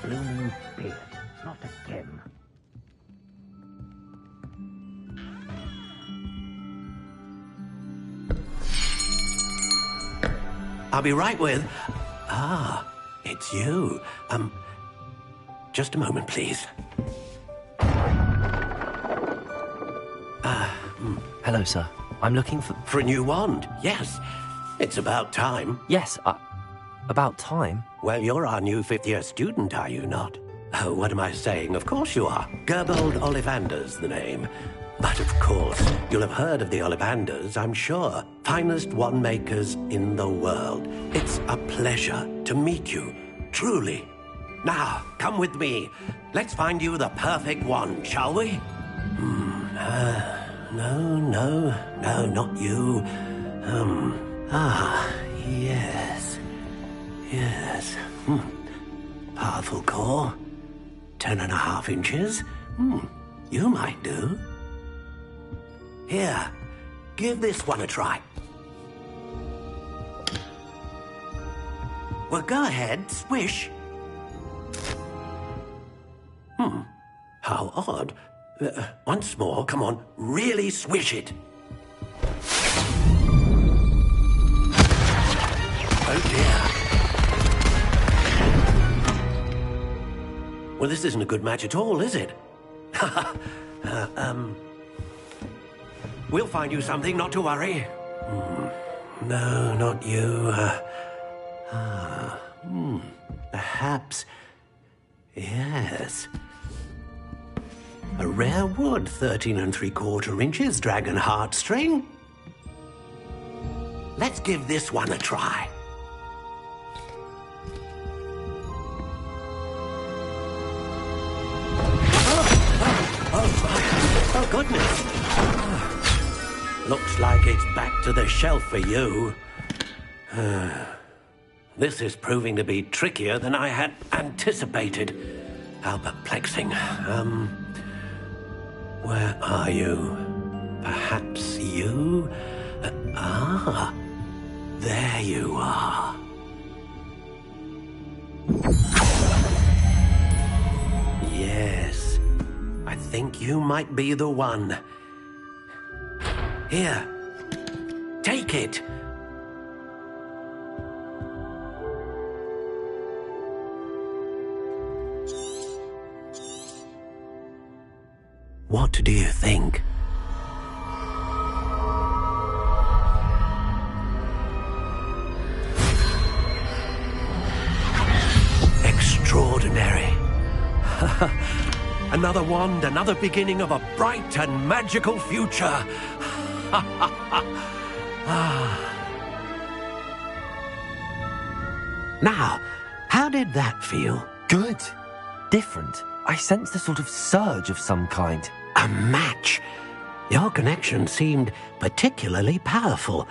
Blooming beard, not again. I'll be right with... Ah, it's you. Just a moment, please. Hello, sir. I'm looking for... For a new wand, yes. It's about time. Yes, about time? Well, you're our new fifth-year student, are you not? Oh, what am I saying? Of course you are. Gerbold Ollivander's the name. But of course, you'll have heard of the Ollivanders, I'm sure. Finest wand makers in the world. It's a pleasure to meet you, truly. Now, come with me. Let's find you the perfect wand, shall we? No, not you. Yes. Powerful core. 10.5 inches. You might do. Here, give this one a try. Well, go ahead, swish. How odd. Once more, come on, really swish it. Oh dear. Well, this isn't a good match at all, is it? We'll find you something, not to worry. No, not you. Perhaps... Yes. A rare wood, 13 3/4 inches, dragon heartstring. Let's give this one a try. Oh, goodness. Looks like it's back to the shelf for you. This is proving to be trickier than I had anticipated. How perplexing. Where are you? Perhaps you? There you are. Yes, I think you might be the one. Here, take it. What do you think? Extraordinary. Another wand, another beginning of a bright and magical future. Now, how did that feel? Good. Different. I sensed a sort of surge of some kind. A match. Your connection seemed particularly powerful.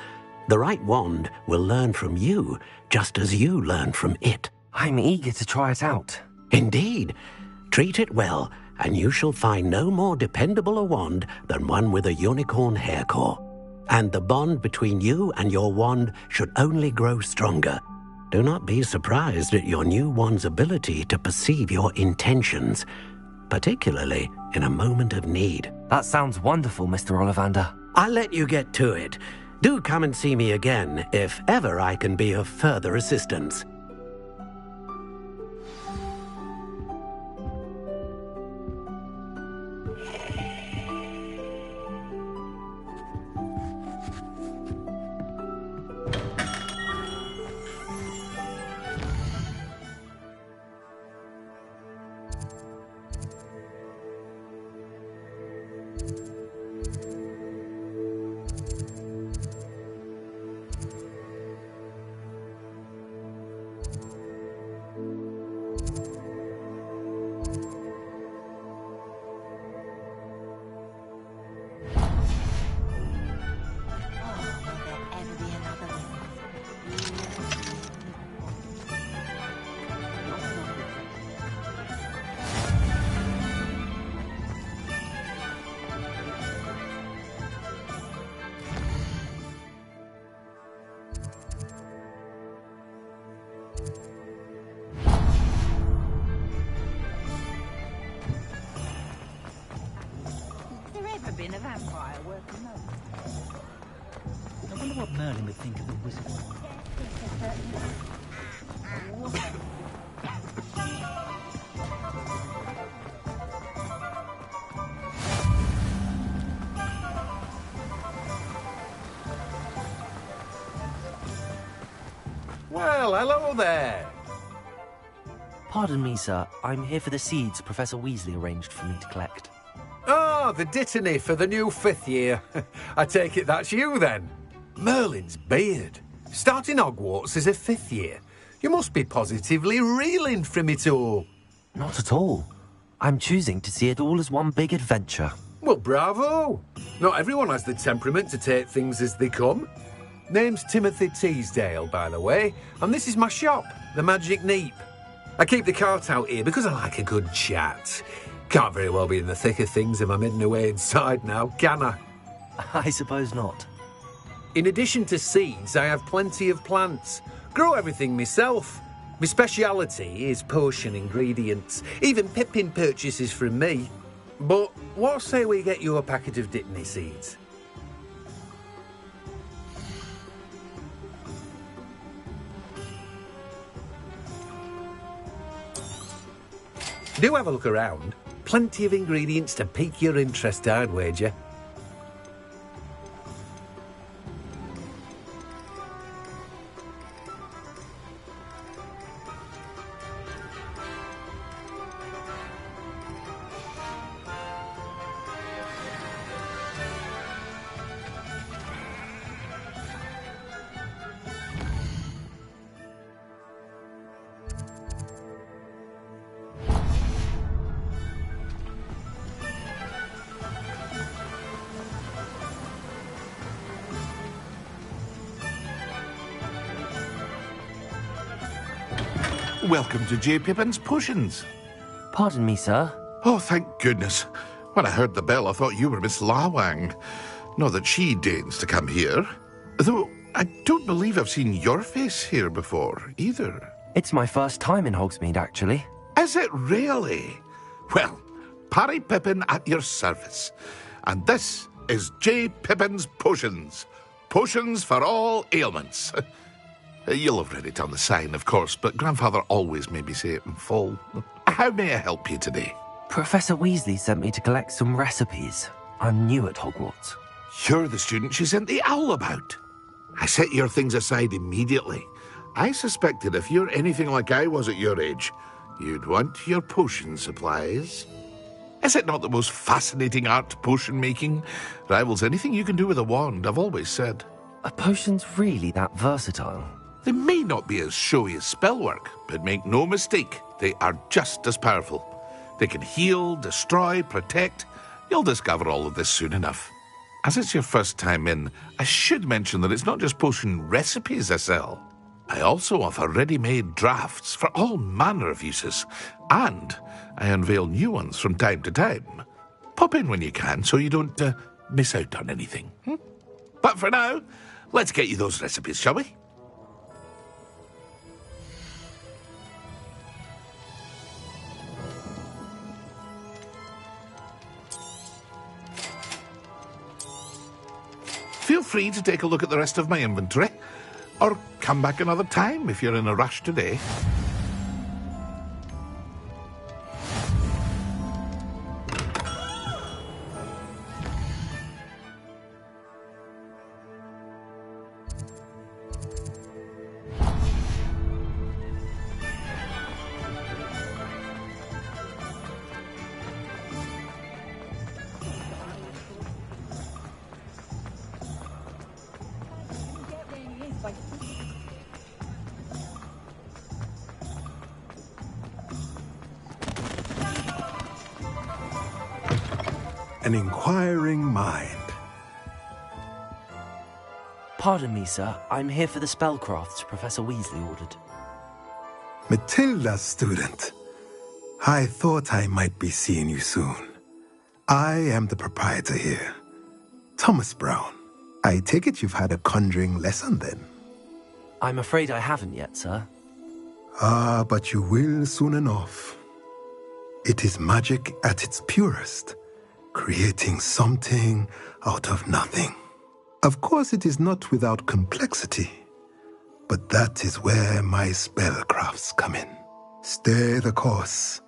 The right wand will learn from you, just as you learn from it. I'm eager to try it out. Indeed. Treat it well, and you shall find no more dependable a wand than one with a unicorn hair core. And the bond between you and your wand should only grow stronger. Do not be surprised at your new wand's ability to perceive your intentions, particularly in a moment of need. That sounds wonderful, Mr. Ollivander. I'll let you get to it. Do come and see me again if ever I can be of further assistance. Been a vampire working on. I wonder what Merlin would think of the wizard. Well, hello there. Pardon me, sir. I'm here for the seeds Professor Weasley arranged for me to collect. Ah, the dittany for the new 5th year. I take it that's you, then. Merlin's beard. Starting Hogwarts as a 5th year. You must be positively reeling from it all. Not at all. I'm choosing to see it all as one big adventure. Well, bravo. Not everyone has the temperament to take things as they come. Name's Timothy Teasdale, by the way, and this is my shop, the Magic Neep. I keep the cart out here because I like a good chat. Can't very well be in the thick of things if I'm hidden away inside now, can I? I suppose not. In addition to seeds, I have plenty of plants. Grow everything myself. My speciality is potion ingredients. Even Pippin purchases from me. But what say we get you a packet of dittany seeds? Do have a look around. Plenty of ingredients to pique your interest, I'd wager. Welcome to J. Pippin's Potions. Pardon me, sir. Oh, thank goodness. When I heard the bell, I thought you were Miss Lawang. Not that she deigns to come here. Though I don't believe I've seen your face here before, either. It's my first time in Hogsmeade, actually. Is it really? Well, Parry Pippin at your service. And this is J. Pippin's Potions. Potions for all ailments. You'll have read it on the sign, of course, but Grandfather always made me say it in full. How may I help you today? Professor Weasley sent me to collect some recipes. I'm new at Hogwarts. You're the student she sent the owl about. I set your things aside immediately. I suspected if you're anything like I was at your age, you'd want your potion supplies. Is it not the most fascinating art, potion making? Rivals anything you can do with a wand, I've always said. Are potions really that versatile? They may not be as showy as spellwork, but make no mistake, they are just as powerful. They can heal, destroy, protect. You'll discover all of this soon enough. As it's your first time in, I should mention that it's not just potion recipes I sell. I also offer ready-made drafts for all manner of uses, and I unveil new ones from time to time. Pop in when you can so you don't miss out on anything. But for now, let's get you those recipes, shall we? Feel free to take a look at the rest of my inventory, or come back another time if you're in a rush today. An inquiring mind. Pardon me, sir. I'm here for the spellcrafts Professor Weasley ordered. Matilda, student. I thought I might be seeing you soon. I am the proprietor here, Thomas Brown. I take it you've had a conjuring lesson then? I'm afraid I haven't yet, sir. Ah, but you will soon enough. It is magic at its purest, creating something out of nothing. Of course, it is not without complexity, but that is where my spellcrafts come in. Stay the course,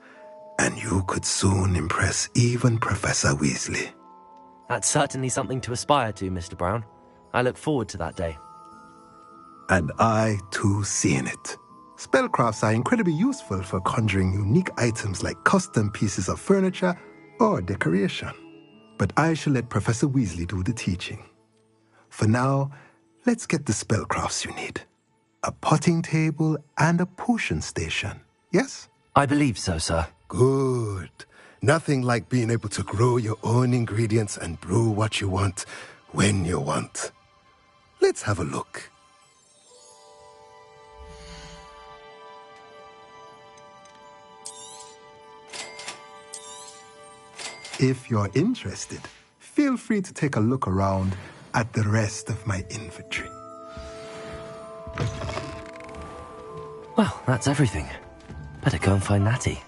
and you could soon impress even Professor Weasley. That's certainly something to aspire to, Mr. Brown. I look forward to that day. And I, too, seen it. Spellcrafts are incredibly useful for conjuring unique items like custom pieces of furniture or decoration. But I shall let Professor Weasley do the teaching. For now, let's get the spellcrafts you need. A potting table and a potion station, yes? I believe so, sir. Good. Nothing like being able to grow your own ingredients and brew what you want when you want. Let's have a look. If you're interested, feel free to take a look around at the rest of my inventory. Well, that's everything. Better go and find Natty.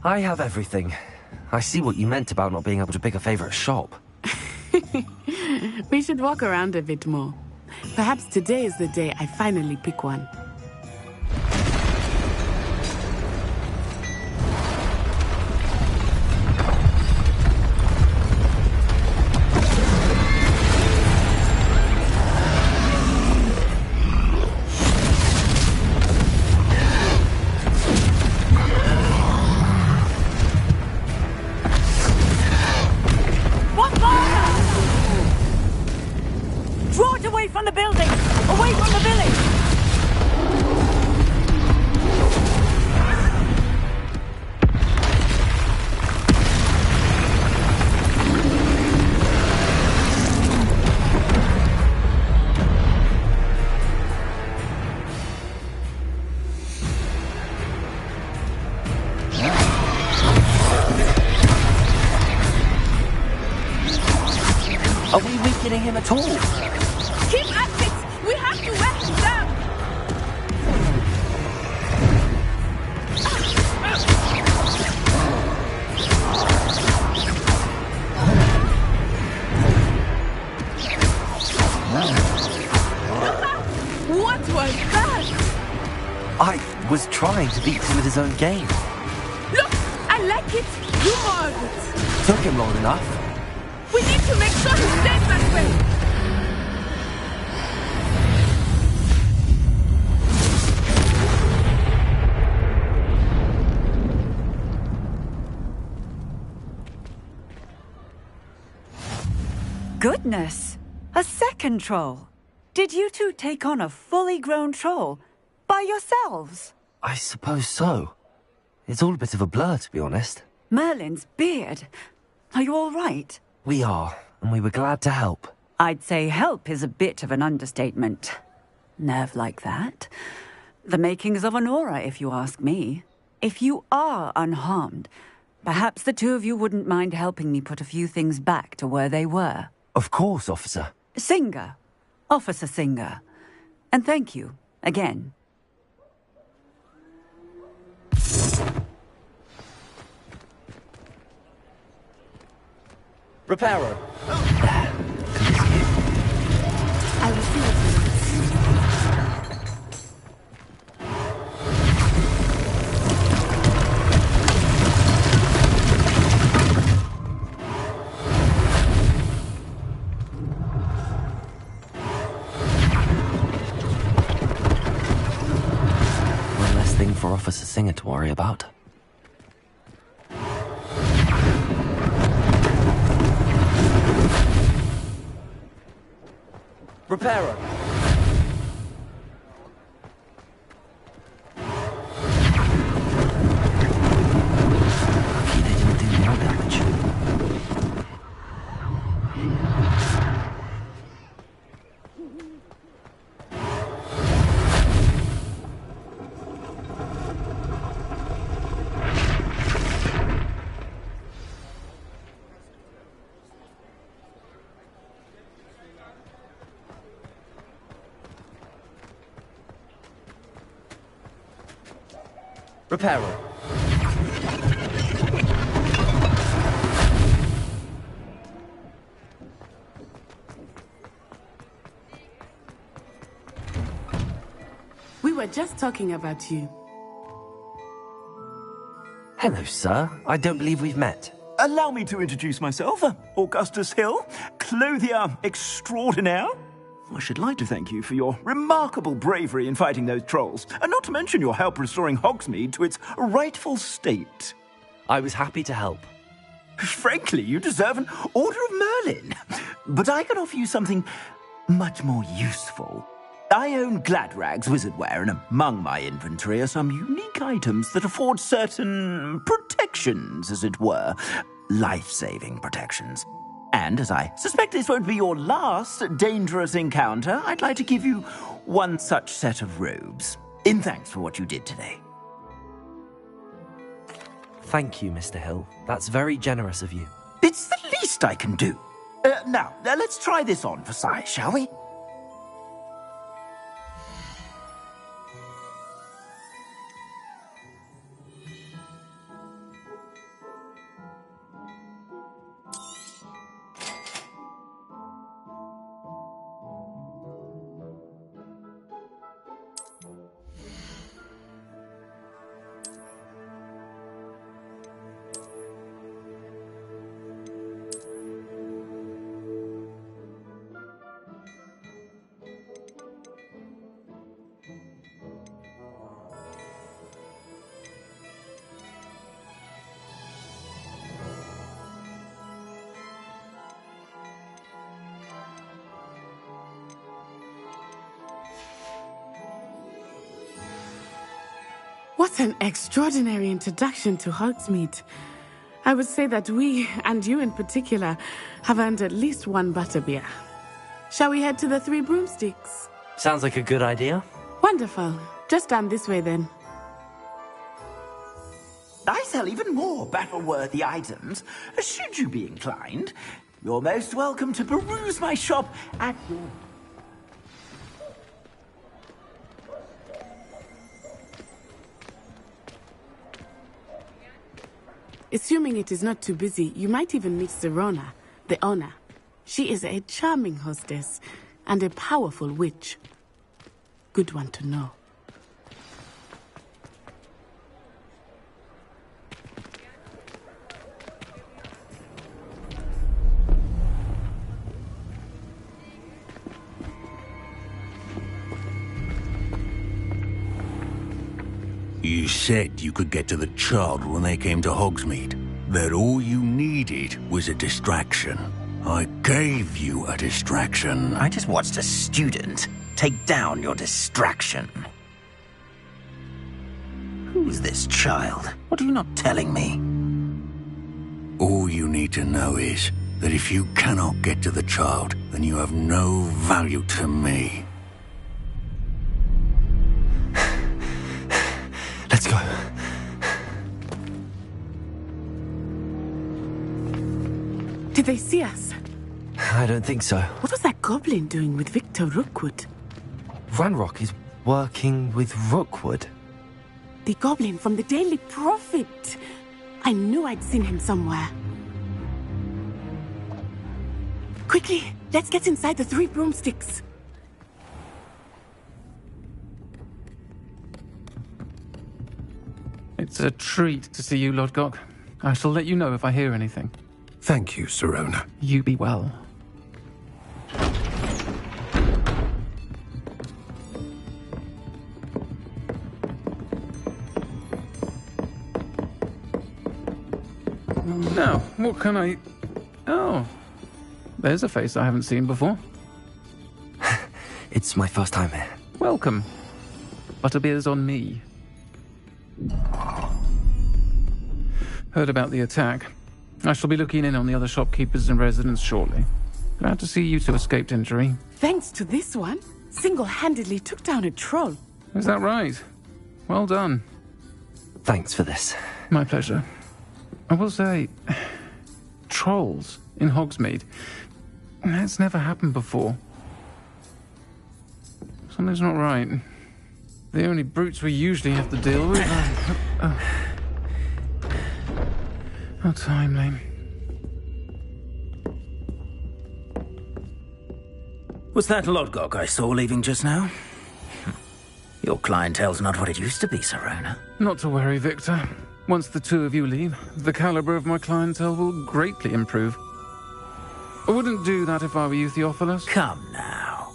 I have everything. I see what you meant about not being able to pick a favorite shop. We should walk around a bit more. Perhaps today is the day I finally pick one. Are we weakening him at all? Keep at it! We have to wear him down! What was that? I was trying to beat him at his own game. Look! I like it! Do more of it! Took him long enough. We need to make sure he stays that way! Goodness! A second troll! Did you two take on a fully grown troll? By yourselves? I suppose so. It's all a bit of a blur, to be honest. Merlin's beard. Are you all right? We are, and we were glad to help. I'd say help is a bit of an understatement. Nerve like that. The makings of an aura, if you ask me. If you are unharmed, perhaps the two of you wouldn't mind helping me put a few things back to where they were. Of course, officer. Singer. Officer Singer. And thank you, again. Reparo. I will see what One less thing for Officer Singer to worry about. Reparo. Lucky they didn't do more damage. Reparo. We were just talking about you. Hello, sir. I don't believe we've met. Allow me to introduce myself. Augustus Hill, clothier extraordinaire. I should like to thank you for your remarkable bravery in fighting those trolls, and not to mention your help restoring Hogsmeade to its rightful state. I was happy to help. Frankly, you deserve an Order of Merlin. But I can offer you something much more useful. I own Gladrag's wizardware, and among my inventory are some unique items that afford certain protections, as it were. Life-saving protections. And as I suspect this won't be your last dangerous encounter, I'd like to give you one such set of robes, in thanks for what you did today. Thank you, Mr. Hill. That's very generous of you. It's the least I can do. Now, let's try this on for size, shall we? What an extraordinary introduction to Hogsmeade. I would say that we, and you in particular, have earned at least one butterbeer. Shall we head to the Three Broomsticks? Sounds like a good idea. Wonderful. Just down this way then. I sell even more battle-worthy items. Should you be inclined, you're most welcome to peruse my shop at your... Assuming it is not too busy, you might even meet Serona, the owner. She is a charming hostess and a powerful witch. Good one to know. You said you could get to the child when they came to Hogsmeade. That all you needed was a distraction. I gave you a distraction. I just watched a student take down your distraction. Who's this child? What are you not telling me? All you need to know is that if you cannot get to the child, then you have no value to me. Let's go. Did they see us? I don't think so. What was that goblin doing with Victor Rookwood? Ranrock is working with Rookwood. The goblin from the Daily Prophet. I knew I'd seen him somewhere. Quickly, let's get inside the Three Broomsticks. It's a treat to see you, Lodgok. I shall let you know if I hear anything. Thank you, Serona. You be well. Now, what can I... Oh, there's a face I haven't seen before. It's my first time here. Welcome. Butterbeer's on me. Heard about the attack. I shall be looking in on the other shopkeepers and residents shortly. Glad to see you two escaped injury. Thanks to this one, single-handedly took down a troll. Is that right? Well done. Thanks for this. My pleasure. I will say, trolls in Hogsmeade. That's never happened before. Something's not right. The only brutes we usually have to deal with are... How timely. Was that Lodgok I saw leaving just now? Your clientele's not what it used to be, Serona. Not to worry, Victor. Once the two of you leave, the caliber of my clientele will greatly improve. I wouldn't do that if I were you, Theophilus. Come now.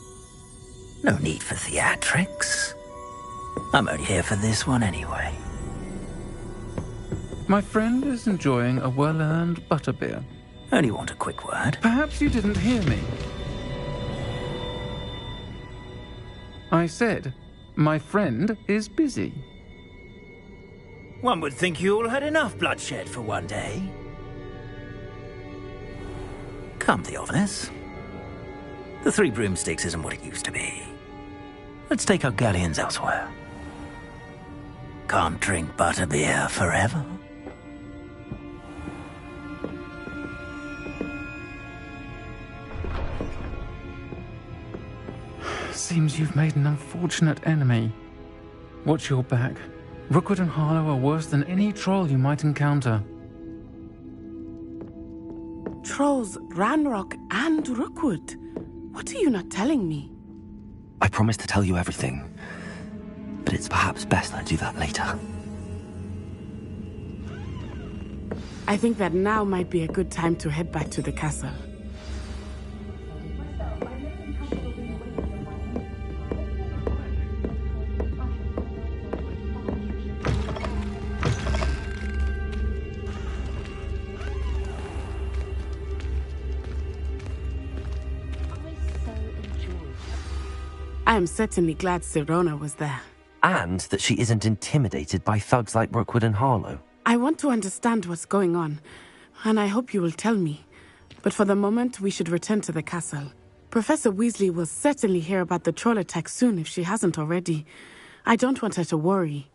No need for theatrics. I'm only here for this one anyway. My friend is enjoying a well-earned butterbeer. Only want a quick word. Perhaps you didn't hear me. I said, my friend is busy. One would think you all had enough bloodshed for one day. Come, Theophilus. The Three Broomsticks isn't what it used to be. Let's take our galleons elsewhere. Can't drink butterbeer forever. Seems you've made an unfortunate enemy. Watch your back. Rookwood and Harlow are worse than any troll you might encounter. Trolls, Ranrock, and Rookwood. What are you not telling me? I promised to tell you everything, but it's perhaps best I do that later. I think that now might be a good time to head back to the castle. I am certainly glad Serona was there. And that she isn't intimidated by thugs like Rookwood and Harlow. I want to understand what's going on, and I hope you will tell me. But for the moment, we should return to the castle. Professor Weasley will certainly hear about the troll attack soon if she hasn't already. I don't want her to worry.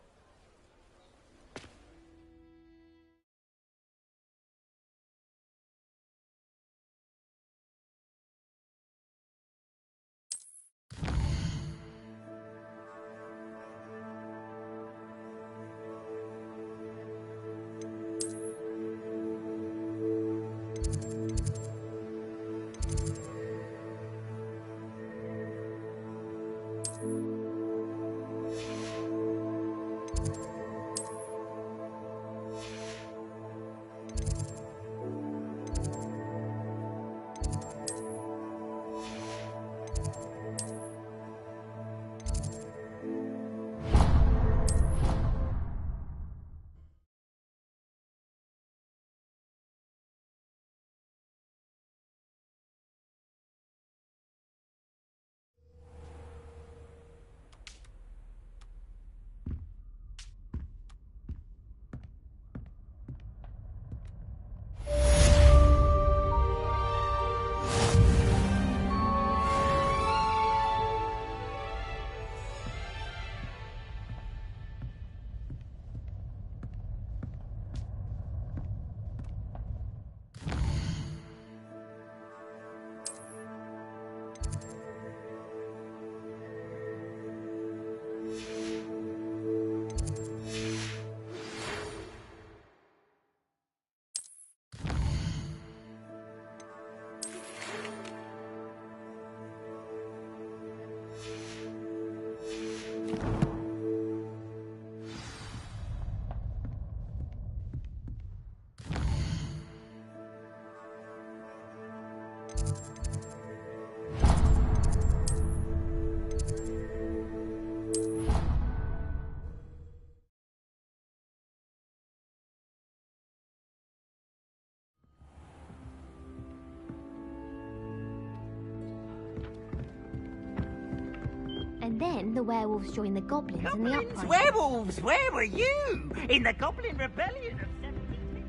And then the werewolves joined the goblins in the uprising. Werewolves! Where were you? In the Goblin Rebellion of 17...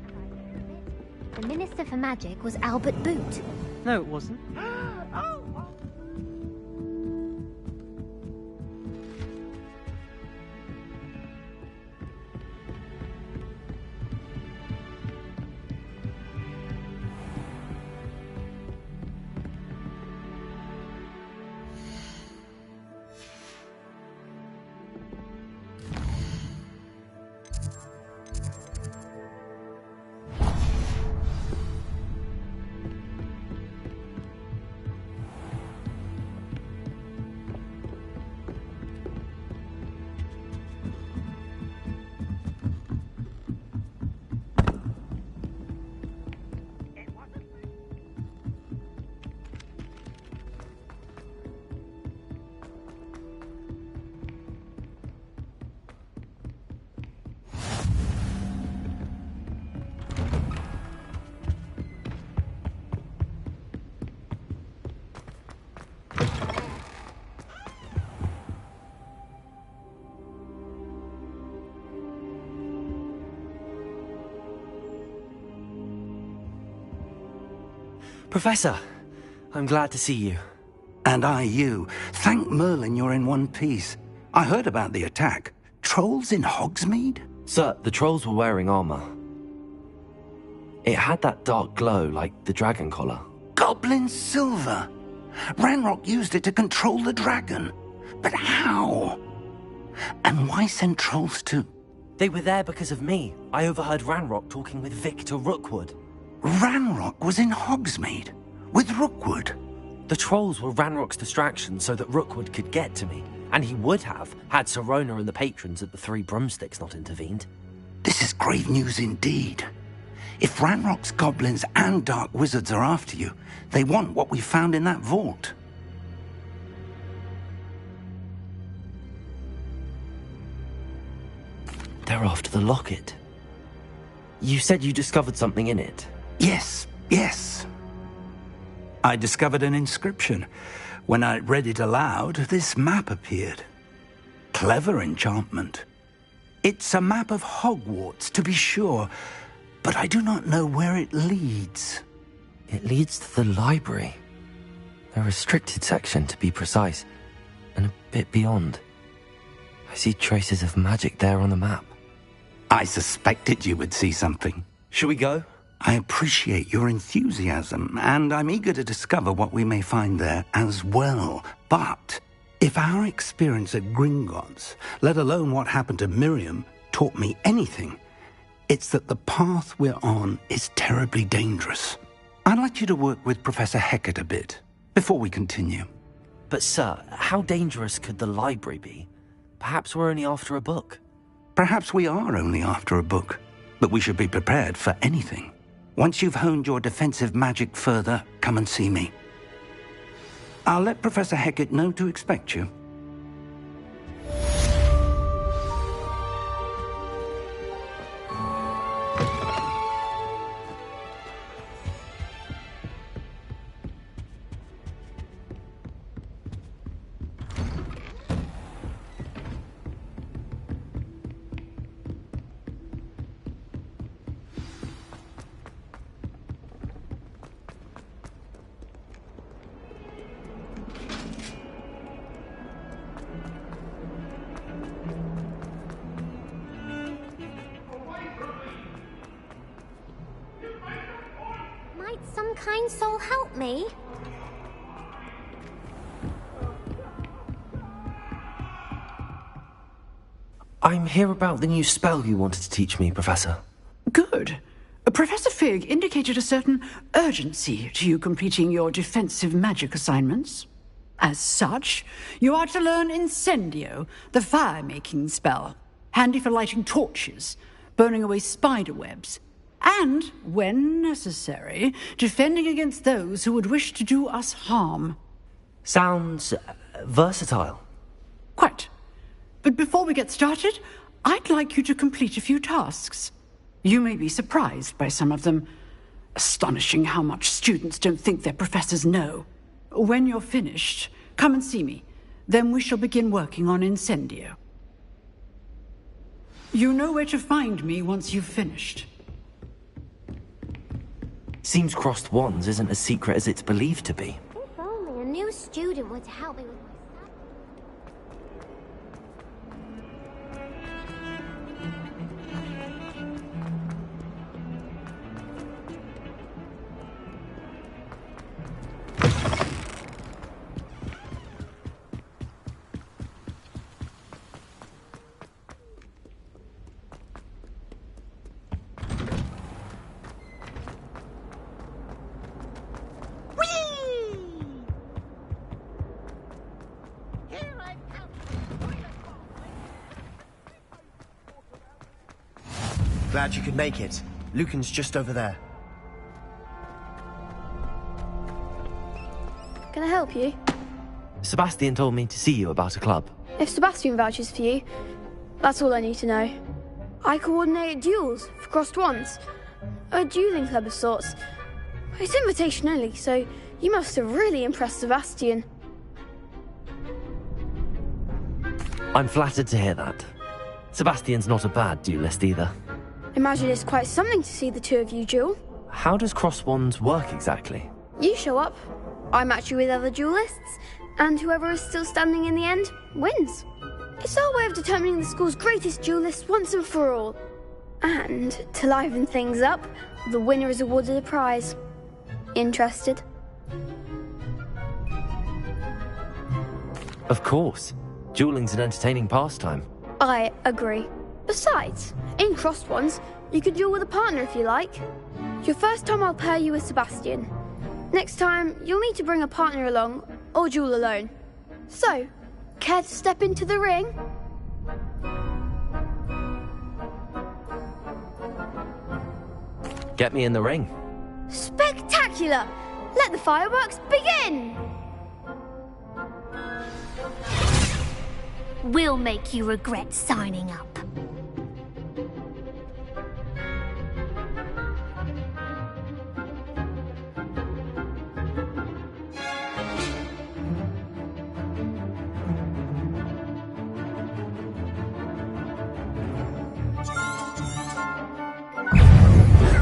The Minister for Magic was Albert Boot. No, it wasn't. Professor, I'm glad to see you. And I you. Thank Merlin you're in one piece. I heard about the attack. Trolls in Hogsmeade? Sir, the trolls were wearing armor. It had that dark glow like the dragon collar. Goblin silver! Ranrock used it to control the dragon. But how? And why send trolls to... They were there because of me. I overheard Ranrock talking with Victor Rookwood. Ranrock was in Hogsmeade? With Rookwood? The trolls were Ranrock's distraction so that Rookwood could get to me. And he would have, had Sirona and the patrons at the Three Broomsticks not intervened. This is grave news indeed. If Ranrock's goblins and dark wizards are after you, they want what we found in that vault. They're after the locket. You said you discovered something in it. Yes. I discovered an inscription. When I read it aloud, this map appeared. Clever enchantment. It's a map of Hogwarts, to be sure, but I do not know where it leads. It leads to the library. A restricted section, to be precise, and a bit beyond. I see traces of magic there on the map. I suspected you would see something. Shall we go? I appreciate your enthusiasm, and I'm eager to discover what we may find there as well. But if our experience at Gringotts, let alone what happened to Miriam, taught me anything, it's that the path we're on is terribly dangerous. I'd like you to work with Professor Hecat a bit, before we continue. But sir, how dangerous could the library be? Perhaps we're only after a book. Perhaps we are only after a book, but we should be prepared for anything. Once you've honed your defensive magic further, come and see me. I'll let Professor Hecat know to expect you. Some kind soul help me? I'm here about the new spell you wanted to teach me, Professor. Good. Professor Fig indicated a certain urgency to you completing your defensive magic assignments. As such, you are to learn Incendio, the fire-making spell, handy for lighting torches, burning away spider webs, and, when necessary, defending against those who would wish to do us harm. Sounds versatile. Quite. But before we get started, I'd like you to complete a few tasks. You may be surprised by some of them. Astonishing how much students don't think their professors know. When you're finished, come and see me. Then we shall begin working on Incendio. You know where to find me once you've finished. Seems crossed wands isn't as secret as it's believed to be. If only a new student were to help me with my... Glad you could make it. Lucan's just over there. Can I help you? Sebastian told me to see you about a club. If Sebastian vouches for you, that's all I need to know. I coordinate duels for crossed wands. A dueling club of sorts. It's invitation only, so you must have really impressed Sebastian. I'm flattered to hear that. Sebastian's not a bad duelist either. Imagine it's quite something to see the two of you duel. How does cross wands work exactly? You show up, I match you with other duelists, and whoever is still standing in the end wins. It's our way of determining the school's greatest duelist once and for all. And to liven things up, the winner is awarded a prize. Interested? Of course. Dueling's an entertaining pastime. I agree. Besides, in crossed ones, you could duel with a partner if you like. Your first time I'll pair you with Sebastian. Next time, you'll need to bring a partner along, or duel alone. So, care to step into the ring? Get me in the ring. Spectacular! Let the fireworks begin! We'll make you regret signing up.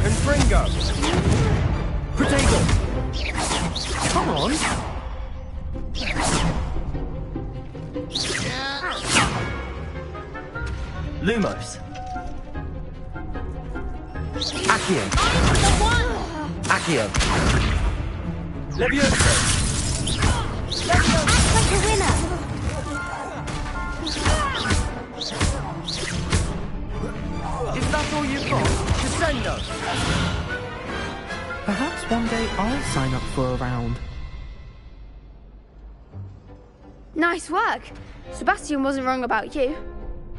Confringo! Protego! Come on! Lumos. Accio. Accio. Levioso! Act like a winner! Is that all you've got? Crescendo! Perhaps one day I'll sign up for a round. Nice work. Sebastian wasn't wrong about you.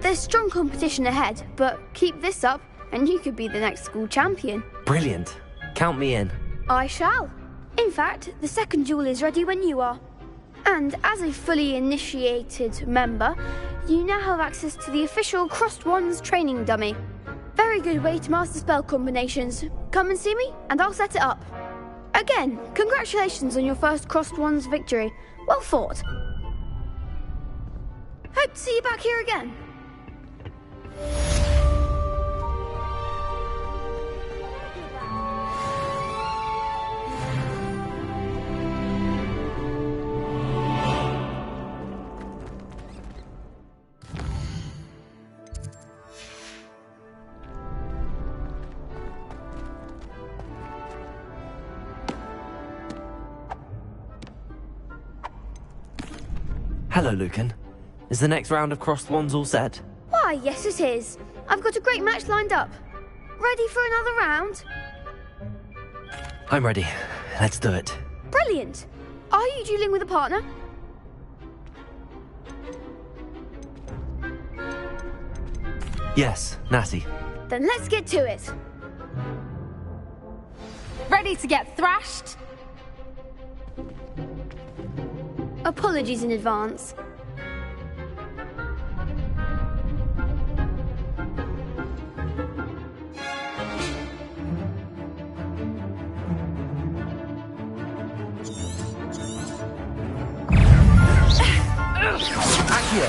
There's strong competition ahead, but keep this up and you could be the next school champion. Brilliant. Count me in. I shall. In fact, the second duel is ready when you are. And as a fully initiated member, you now have access to the official Crossed Wands training dummy. Very good way to master spell combinations. Come and see me, and I'll set it up. Again, congratulations on your first Crossed Wands victory. Well fought. Hope to see you back here again. Hello, Lucan. Is the next round of Crossed Wands all set? Why, yes it is. I've got a great match lined up. Ready for another round? I'm ready. Let's do it. Brilliant. Are you dueling with a partner? Yes, Natty. Then let's get to it. Ready to get thrashed? Apologies in advance. Accio.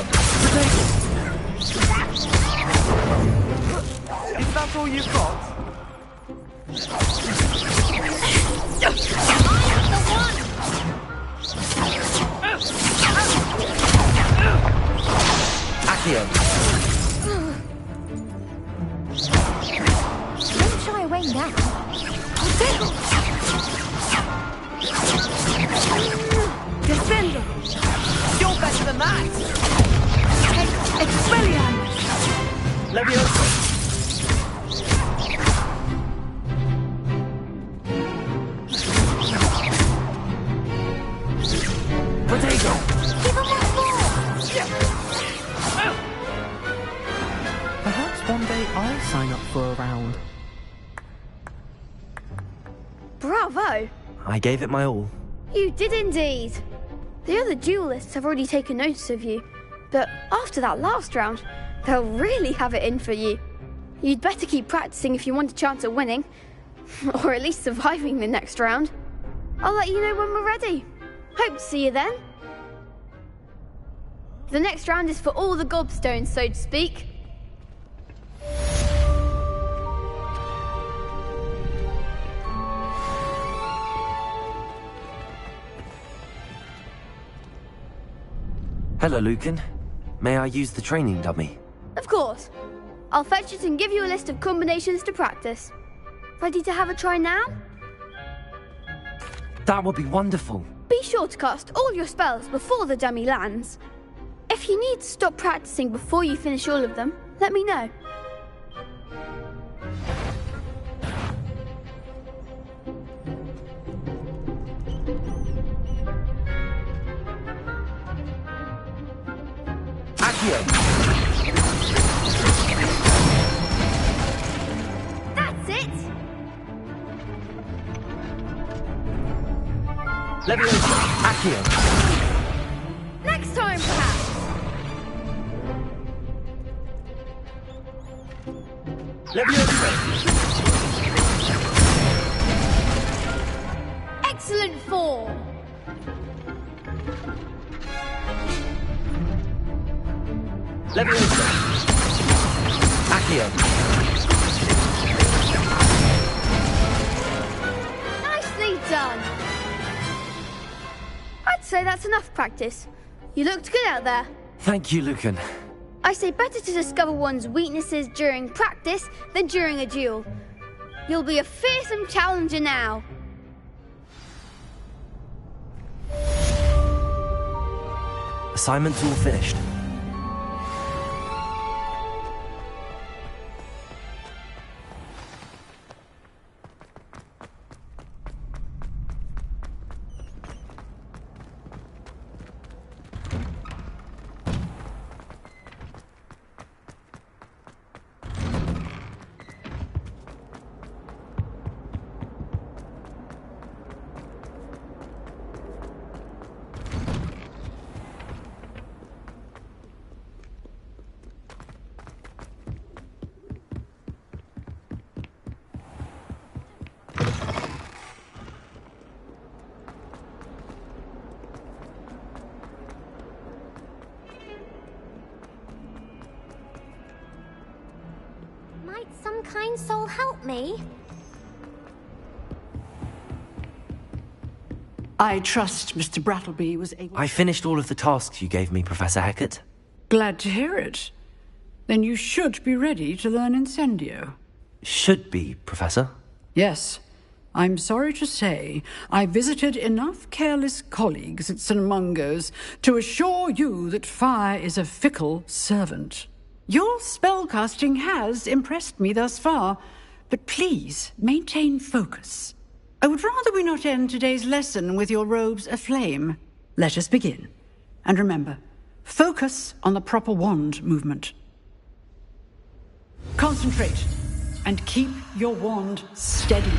Is that all you've got? Accio. Don't shy away now. Defender! You're better than that! Expelliarmus! Levioso! Protego! Give him one more! Perhaps one day I'll sign up for a round. Bravo! I gave it my all. You did indeed. The other duelists have already taken notice of you, but after that last round, they'll really have it in for you. You'd better keep practicing if you want a chance at winning, or at least surviving the next round. I'll let you know when we're ready. Hope to see you then. The next round is for all the gobstones, so to speak. Hello, Lucan. May I use the training dummy? Of course. I'll fetch it and give you a list of combinations to practice. Ready to have a try now? That would be wonderful. Be sure to cast all your spells before the dummy lands. If you need to stop practicing before you finish all of them, let me know. That's it! Leviosa! Accio! Next time, perhaps! Leviosa! Excellent form! Leviosa! Accio! Nicely done! I'd say that's enough practice. You looked good out there. Thank you, Lucan. I say better to discover one's weaknesses during practice than during a duel. You'll be a fearsome challenger now. Assignment's all finished. Might some kind soul help me? I trust Mr. Brattleby was able... I finished all of the tasks you gave me, Professor Hecat. Glad to hear it. Then you should be ready to learn Incendio. Should be, Professor. Yes. I'm sorry to say, I visited enough careless colleagues at St. Mungo's to assure you that fire is a fickle servant. Your spellcasting has impressed me thus far, but please maintain focus. I would rather we not end today's lesson with your robes aflame. Let us begin. And remember, focus on the proper wand movement. Concentrate and keep your wand steady.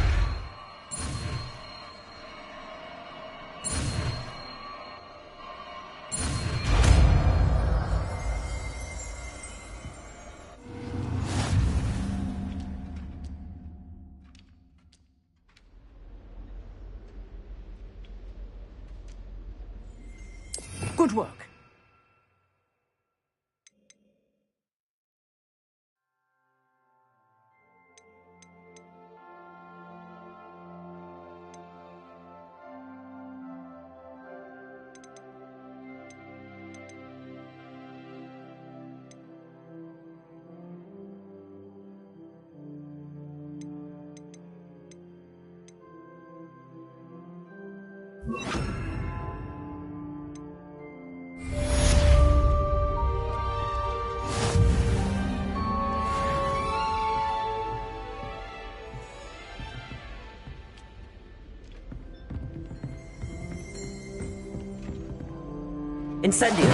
Good work. Incendio!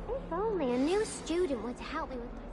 If only a new student were to help me with